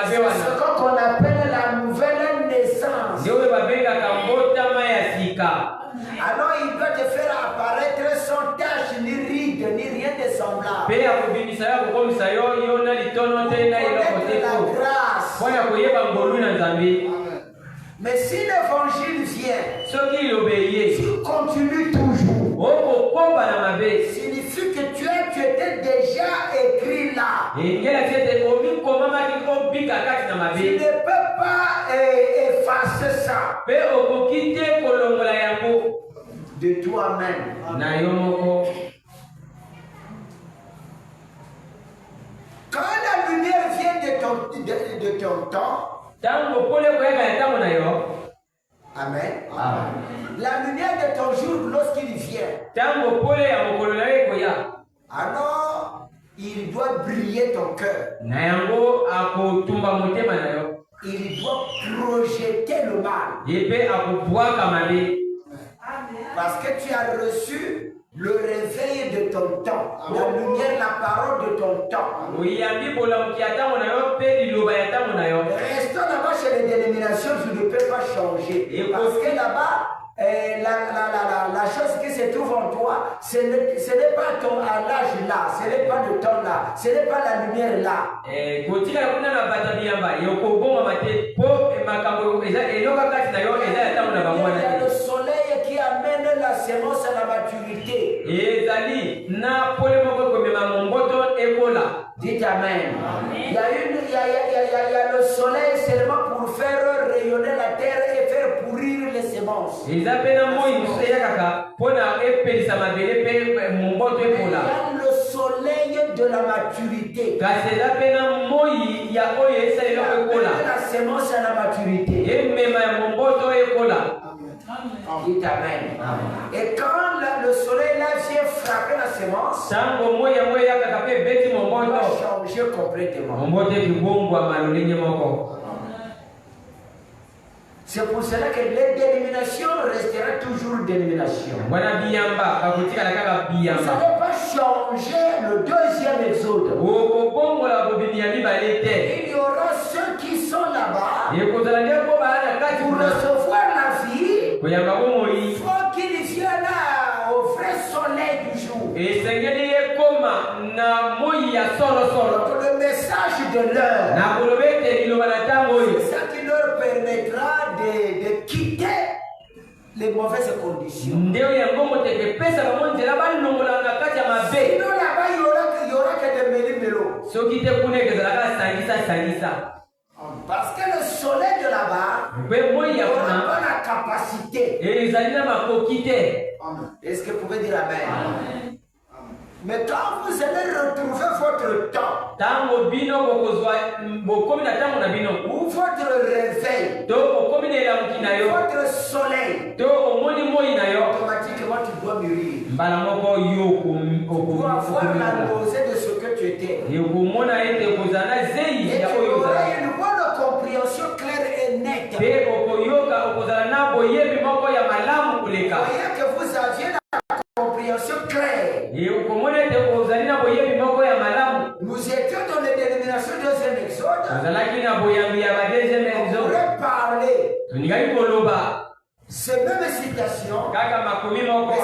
C'est ce qu'on appelle la nouvelle naissance. Alors il doit te faire apparaître sans tache, ni ride, ni rien de semblable. Mais si l'évangile vient, tu continues toujours. Signifie que tu étais déjà écrit là. Tu ne peux pas effacer ça de toi-même. Quand la lumière vient de ton temps, Amen. La lumière de ton jour, lorsqu'il vient, alors il doit briller ton cœur. Il doit projeter le mal. Parce que tu as reçu le réveil de ton temps, la lumière, la parole de ton temps. Restons là-bas chez les dénominations, je ne peux pas changer. Parce que là-bas, la chose qui se se trouve en toi, ce n'est pas ton l'âge là, ce n'est pas le temps là, ce n'est pas la lumière là. Il y a le soleil qui amène la sémence à la maturité. Dites Amen. Il y a le soleil seulement pour faire rayonner la terre et faire pourrir les semences. Il y a le soleil de la maturité. La sémence à la maturité. Dites Amen. Et quand le soleil là vient frapper la sémence, ça va changer complètement. C'est pour cela que les dénominations resteront toujours dénominations. Vous n'allez pas changer le deuxième exode. Il y aura ceux qui sont là-bas pour recevoir la vie. Il faut qu'ils viennent au vrai soleil du jour. Donc le message de l'heure, c'est ça qui leur permettra de quitter les mauvaises conditions. Sinon là-bas, il y aura que des méli-mélos. Parce que le soleil de là-bas n'aura pas la capacité. Est-ce que vous pouvez dire Amen? Mais quand vous allez retrouver votre temps, ou votre réveil, votre soleil, automatiquement tu dois mûrir. Pour avoir la nausée de ce que tu étais. Et tu auras une bonne compréhension claire et nette. Voyez que vous aviez la compréhension claire. Nous étions dans les dénominations deuxième exode. On pourrait parler ces mêmes citations, mais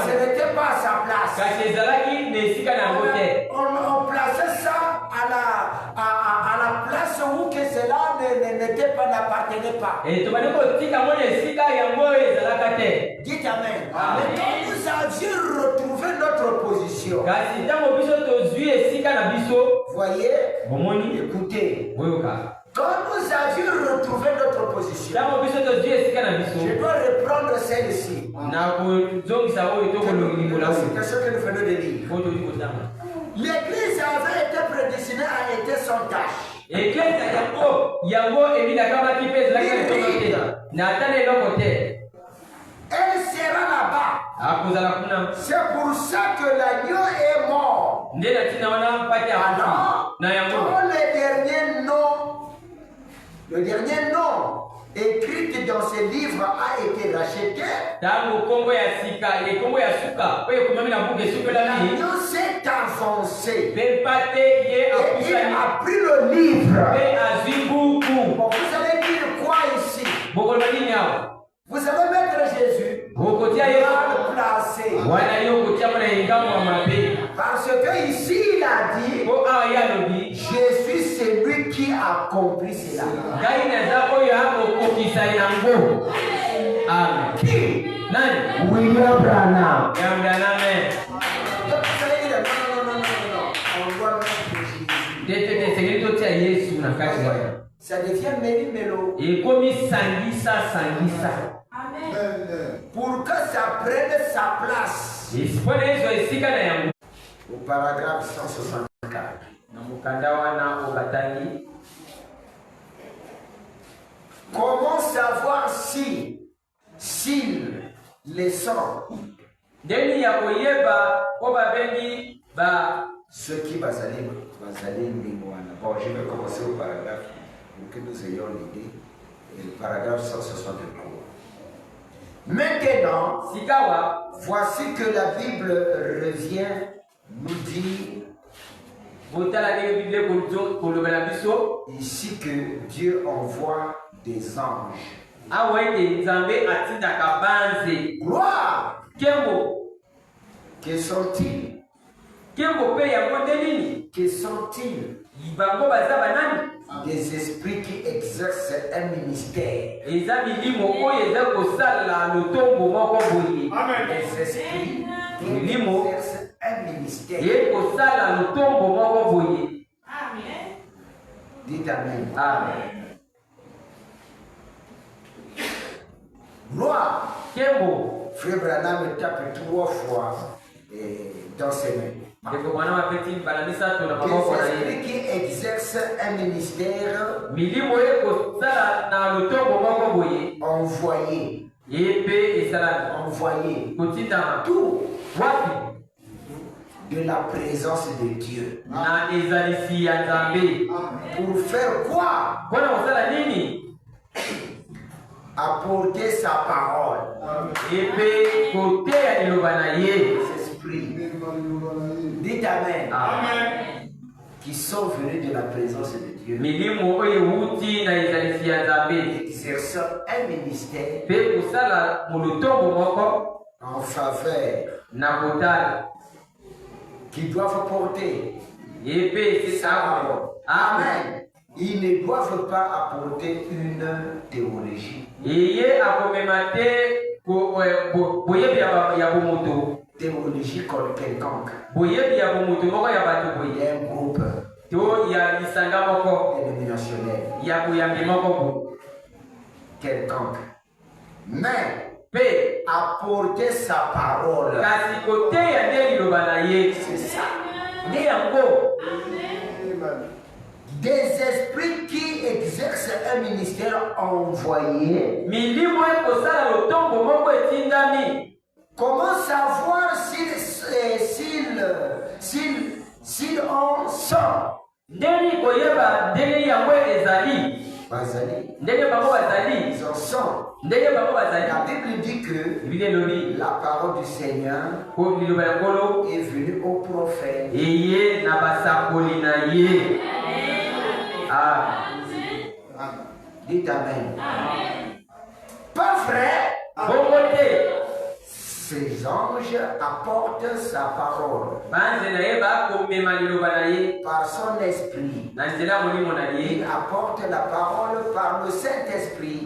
ce n'était pas à sa place. On plaçait ça à la place où que cela n'appartenait pas. Dites Amen. Mais quand nous avions retrouvé notre position, voyez, écoutez, quand nous avions retrouvé notre position, je dois reprendre celle-ci. La citation que nous venons de lire. L'église avait été prédestinée à être sans tâche. Elle sera là-bas. C'est pour ça que l'agneau est mort. Alors, quand le dernier nom écrit dans ce livre a été racheté, l'agneau s'est enfoncé et il a pris le livre. Bon, vous allez dire quoi ici? Vous allez mettre Jésus mal placé. Parce que ici il a dit, je suis celui qui accomplit cela. Qui? William Branham. Ça devient méli-mélo. Pour que ça prenne sa place. Au paragraphe 164. Comment savoir s'il les sent? Ce qui va aller bon, je vais commencer au paragraphe pour que nous ayons l'idée. Et le paragraphe 163. Maintenant, voici que la Bible revient nous dire ici que Dieu envoie des anges. Gloire! Que sont-ils? Que sont-ils? Des esprits qui exercent un ministère. Amen. Des esprits qui exercent un ministère. Dites Amen. Amen. Gloire. Frère Branham tape 3 fois dans ses mains. Des esprits qui exercent un ministère envoyé. Tout de la présence de Dieu. Pour faire quoi? Apporter sa parole. Esprits. Dites Amen. Amen. Qui sont venus de la présence de Dieu. Exerçant un ministère en faveur qui doivent porter sa parole. Amen. Ils ne doivent pas apporter une théologie. Théologie comme quelconque. Il y a un groupe dénominationnel quelconque. Mais apporter sa parole, c'est ça. Des esprits qui exercent un ministère envoyé. Comment savoir s'ils en sont? Ils en sont. La Bible dit que la parole du Seigneur est venue au prophète. Dites Amen. Pas vrai? Ces anges apportent sa parole par son esprit. Il apporte la parole par le Saint-Esprit.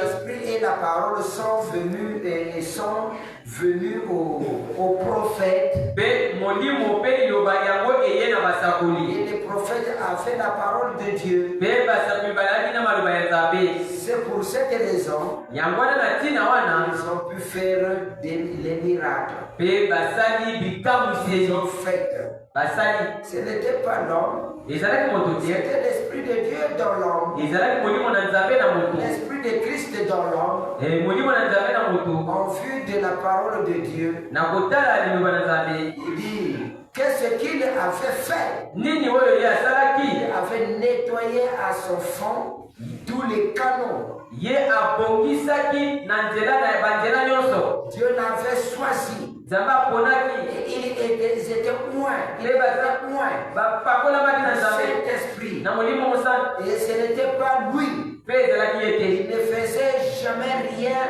L'Esprit et la parole sont venus au prophète. Et le prophète a fait la parole de Dieu. C'est pour cette raison ils ont pu faire les miracles. Ils ont fait. Ce n'était pas l'homme. C'était l'Esprit de Dieu dans l'homme. L'Esprit de Christ dans l'homme. En vue de la parole de Dieu. Il dit qu'est-ce qu'il avait fait? Il avait nettoyé à son fond tous les canaux. Dieu l'avait choisi. Ils étaient moins. Saint-Esprit. Et ce n'était pas lui. Il ne faisait jamais rien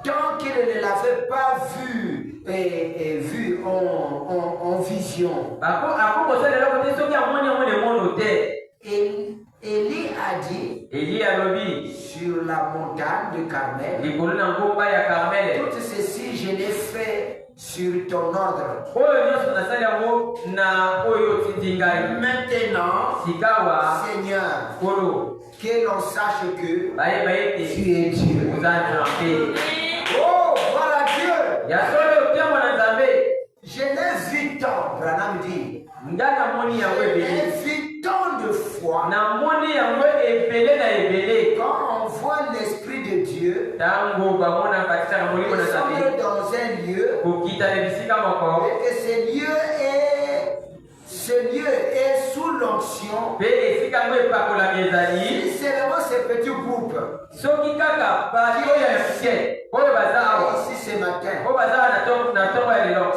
tant qu'il ne l'avait pas vu en vision. Élie a dit sur la montagne de Carmel, tout ceci je l'ai fait sur ton ordre. Maintenant, Seigneur, que l'on sache que tu es Dieu. Oh, voilà Dieu. Je l'ai vu tant, Branham dit. Je l'ai vu tant de fois. Quand on voit l'Esprit de Dieu, descendre dans un lieu, et que ce lieu est sous l'onction, seulement ces petits groupes ici ce matin,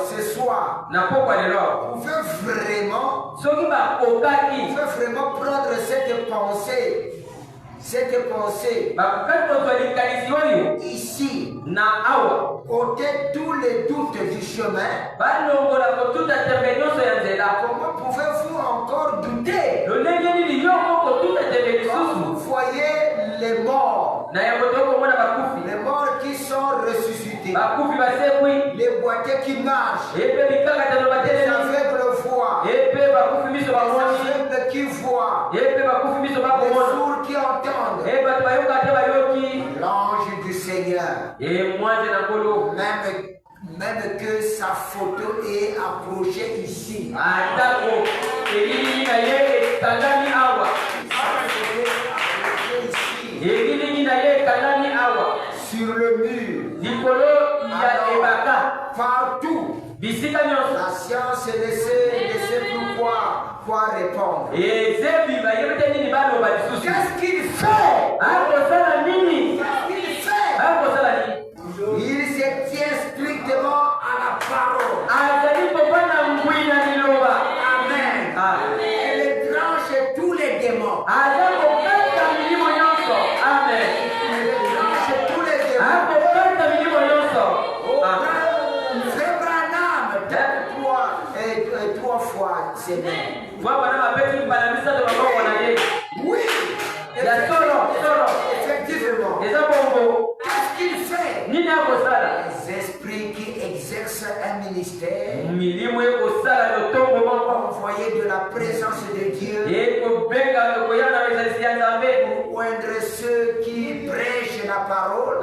ce soir, vous pouvez vraiment prendre cette pensée cette pensée ici ôtez tous les doutes du chemin. Comment pouvez-vous encore douter quand vous voyez les morts qui sont ressuscités, les boiteux qui marchent, les aveugles voient, les aveugles qui voient, les sourds qui entendent, l'ange du Seigneur, même que sa photo est approchée ici. Sur le mur, partout. La science ne sait plus quoi répondre. Qu'est-ce qu'il fait? Il se tient strictement à la parole. Amen. Elle tranche tous les démons. Trois fois c'est bien. Oui, effectivement. Qu'est-ce qu'il fait? Les esprits qui exercent un ministère, envoyés de la présence de Dieu, pour oindre ceux qui prêchent la parole,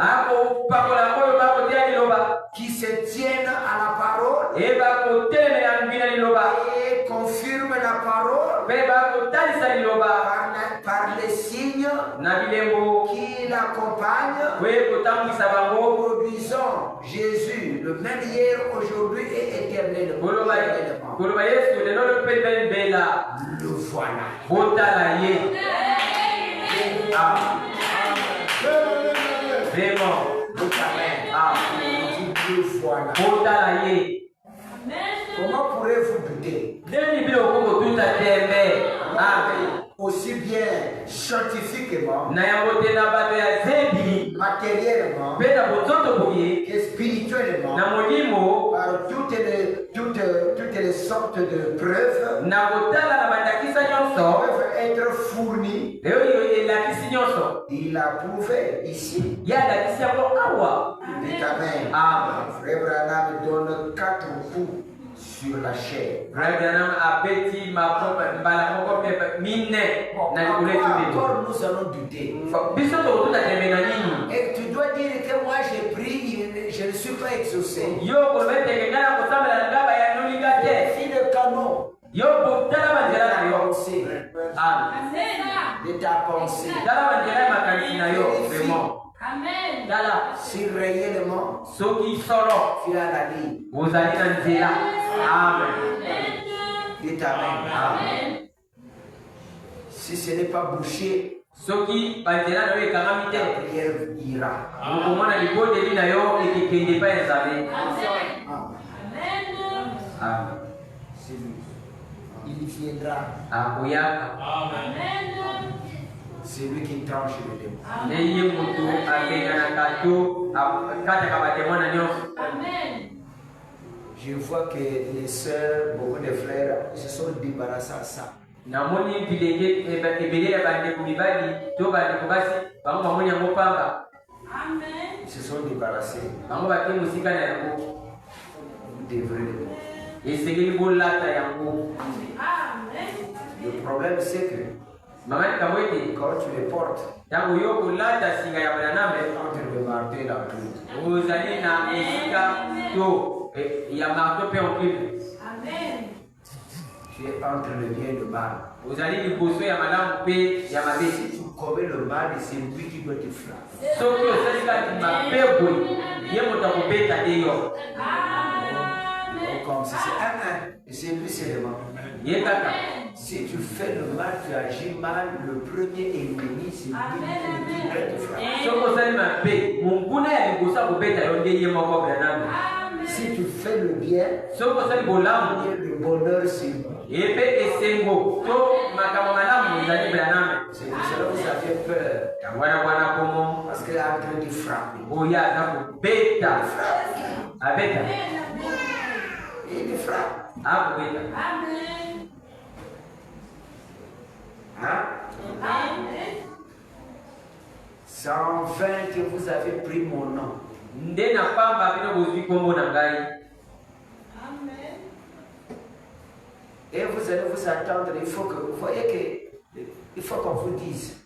qui se tiennent à la parole et confirment la parole par les signes qui l'accompagnent, produisant Jésus le même hier, aujourd'hui et éternellement. Le voilà. Vraiment. Comment pourrez-vous douter? Aussi bien scientifiquement, matériellement, que spirituellement, par toutes les sortes de preuves peuvent être fournies. Il a prouvé ici. Frère Branham donne 4 coups sur la chair. Encore nous allons douter. Et tu dois dire que moi j'ai pris, je ne suis pas exaucé. Fille de canon. De ta pensée. Amen. Si réellement tu as la vie. Amen. Dites Amen. Si ce n'est pas bouché, la prière ira. Amen. Il viendra. Amen. C'est lui qui tranche le démon. Amen. Je vois que les sœurs, beaucoup de frères, se sont débarrassés de ça. Amen. Ils se sont débarrassés. Vous devrez le voir. Le problème c'est que quand tu les portes, entre le marteau et la clou, tu es entre le bien et le mal. Si tu commets le mal, c'est lui qui doit te frapper. Comme si c'est et c'est lui seulement. Si tu fais le mal, tu agis mal, le premier ennemi, c'est lui qui doit te frapper. Si tu fais le bien, le bonheur, c'est lui. C'est pour cela que vous avez peur. Parce qu'il est en train de frapper. Il frappe. Amen. Hein? Amen. C'est enfin que vous avez pris mon nom. Amen. Et vous allez vous attendre, il faut que vous voyez que il faut qu'on vous dise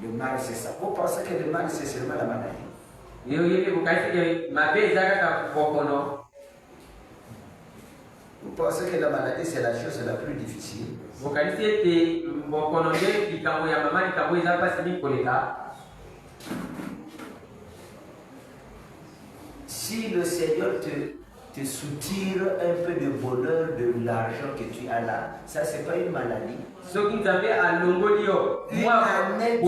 le mal c'est ça. Vous pensez que le mal c'est seulement la maladie. Vous pensez que la maladie c'est la chose la plus difficile. Si le Seigneur te soutire un peu de bonheur, de l'argent que tu as là, ça c'est pas une maladie. Une année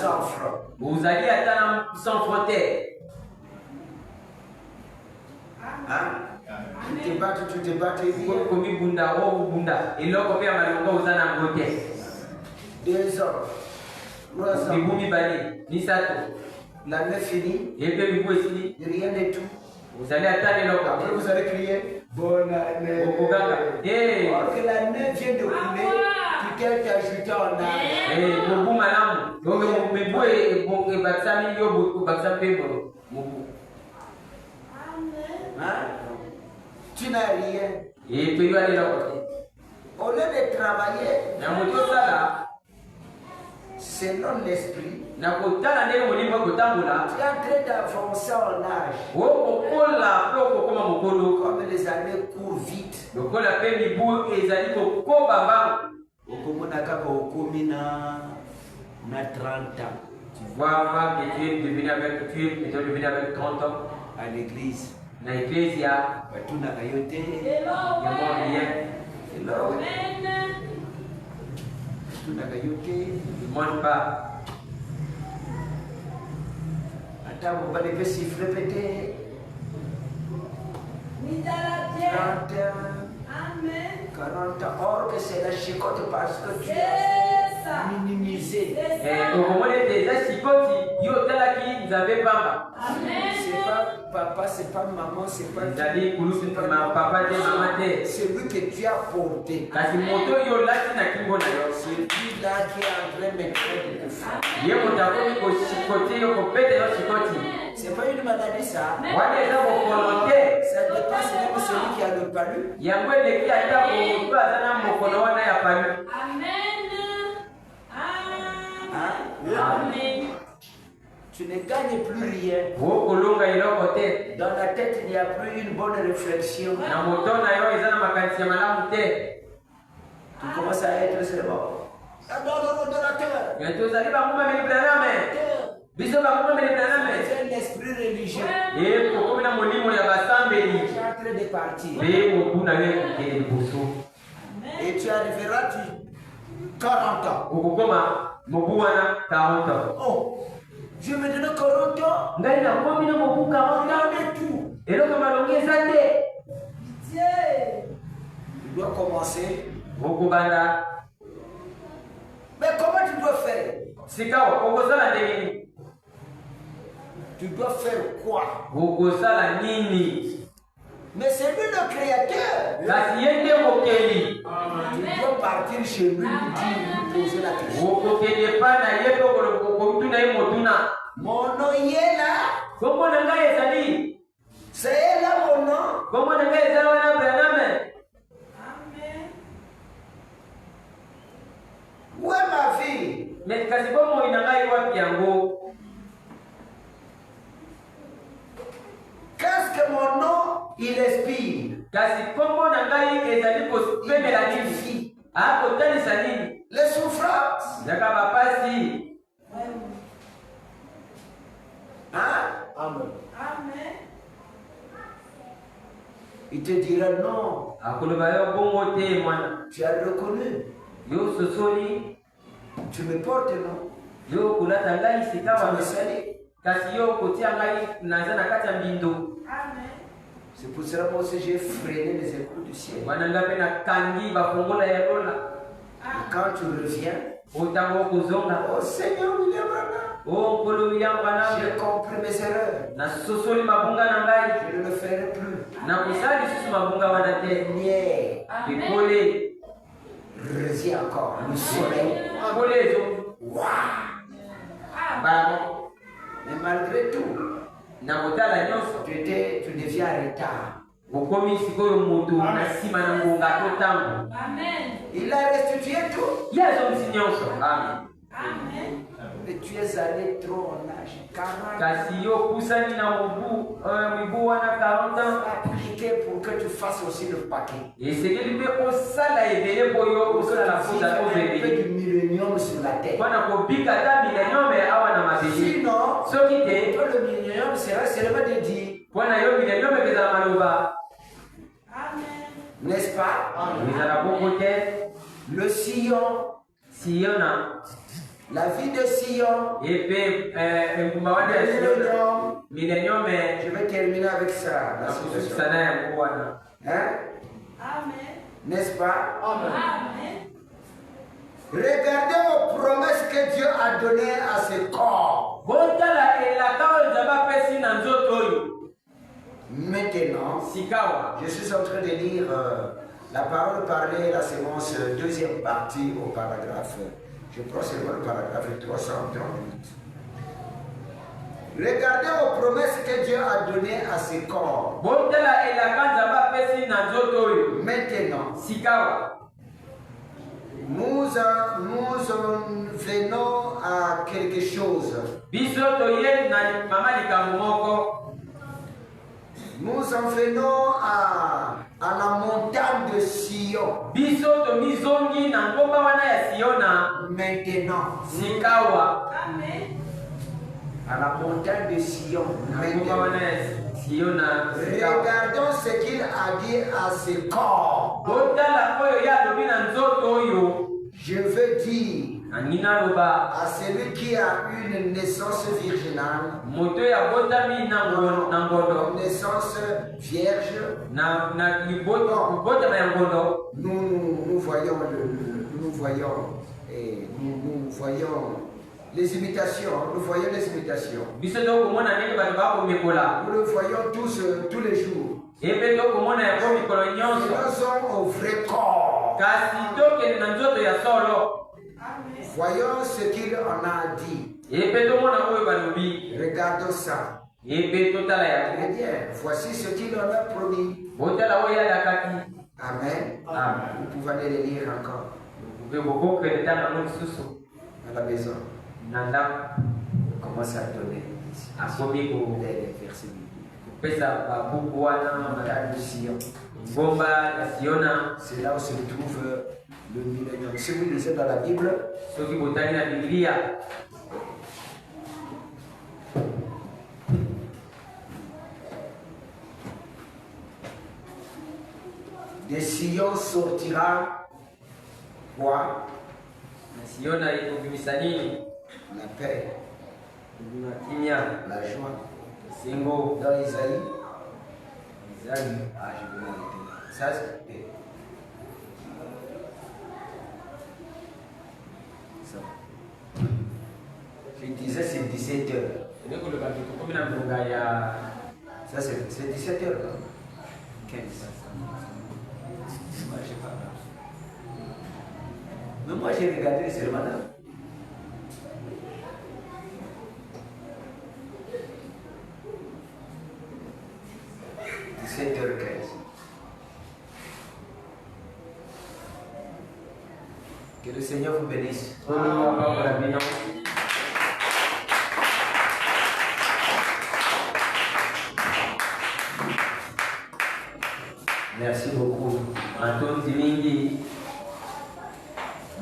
sans francs. Vous allez attendre sans frontières. Hein? Tu te bats bien. 2 ans, 3 ans. L'année finie, rien de tout. Vous allez attendre Après vous allez crier bonne année. Or que l'année vient de couler, quelqu'un t'a ajouté en âge. Hein? Tu n'as rien. Au lieu de travailler selon l'esprit, tu es en train d'avancer en âge. Comme les années courent vite. Na 30 ans. Tu vois que tu es devenu avec 30 ans À l'église. dans l'église, il y a Tout n'a pas été. rien. Tout n'a pas été. Il ne demande pas. Attends, on va lever siffler peut-être. 31. Amen. 40 ans. Or que c'est la chicote parce que tu es minimisé. C'est pas papa, c'est pas maman, c'est pas C'est celui que tu as porté. C'est lui là qui est en train maintenant de te faire. C'est pas une maladie ça. Ça dépasse même celui qui a le palu. Amen. Tu ne gagnes plus rien. Dans la tête, il n'y a plus une bonne réflexion. Tu commences à être seulement. C'est un esprit religieux. Tu es en train de partir. Et tu arriveras à 40 ans. Oh, je me donne 40 ans. Regardez tout. Tu dois commencer. Mais comment tu dois faire? Tu dois faire quoi? Mais c'est lui le créateur. Tu dois partir chez lui, lui poser la question. Mon nom y est là. C'est là mon nom. Où est ma fille? Qu'est-ce que mon nom il inspire? Les souffrances. Hein? Amen. Il te dira non. Tu as reconnu. Tu me portes non. Tu me salis. C'est pour cela que moi aussi j'ai freiné les échos du ciel. Quand tu reviens, oh Seigneur, j'ai compris mes erreurs. Je ne le ferai plus. Reviens encore. Le soleil. Mais malgré tout, tu deviens en retard. Il a restitué tout. Amen. Mais tu es allé trop en âge. 40 appliqué pour que tu fasses aussi le paquet. Et c'est que lui Un peu du millénium sur la tête. Sinon, toi le millénium sera seulement de dire. N'est-ce pas? Le Sion. La vie de Sion. Millénium. Je vais terminer avec ça. Hein? N'est-ce pas? Amen. Regardez aux promesses que Dieu a données à ce corps. Maintenant, je suis en train de lire la parole parlée, la séquence deuxième partie au paragraphe. Je crois que c'est le paragraphe 338. Regardez aux promesses que Dieu a données à ce corps. Maintenant, nous venons à quelque chose. Nous en venons à la montagne de Sion. Maintenant. Amen. À la montagne de Sion. Maintenant. Regardons ce qu'il a dit à ce corps. Je veux dire à celui qui a une naissance virginale, une naissance vierge, nous voyons les imitations. Nous voyons les imitations. Nous le voyons tous les jours. Nous sommes au vrai corps. Voyons ce qu'il en a dit. Regardons ça. Très bien. Voici ce qu'il en a promis. Amen. Vous pouvez aller le lire encore à la maison. Commence à donner les versets bibliques. C'est là où se trouve le millénium. Si vous lisez dans la Bible, de Sion sortira quoi? La paix, la joie. Dans Isaïe, je vais m'arrêter. Ça, c'est paix. Ça. Je disais c'est 17 heures. Ça, c'est 17 heures. 15. Moi, je sais pas. Mais moi, j'ai regardé seulement là. Que le Seigneur vous bénisse. Merci beaucoup.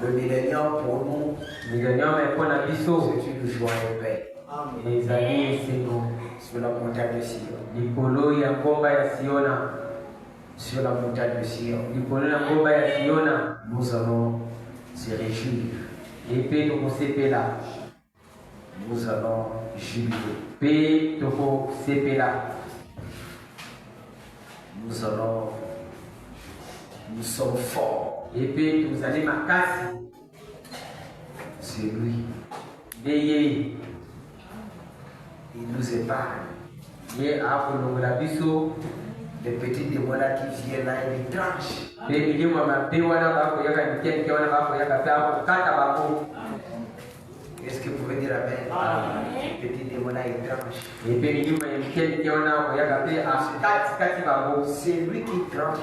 Le millénium pour nous, c'est une joie et paix. Sur la montagne de Sion. Sur la montagne de Sion. Nous allons se réjouir. Nous allons jubiler. nous sommes forts. Et puis vous allez ma casse. C'est lui. Veillez. Il nous épargne. Et après la biseau. Les petits démons là qui viennent là, ils tranchent. Est-ce que vous pouvez dire amen? Les petits démons là, ils tranchent. C'est lui qui tranche.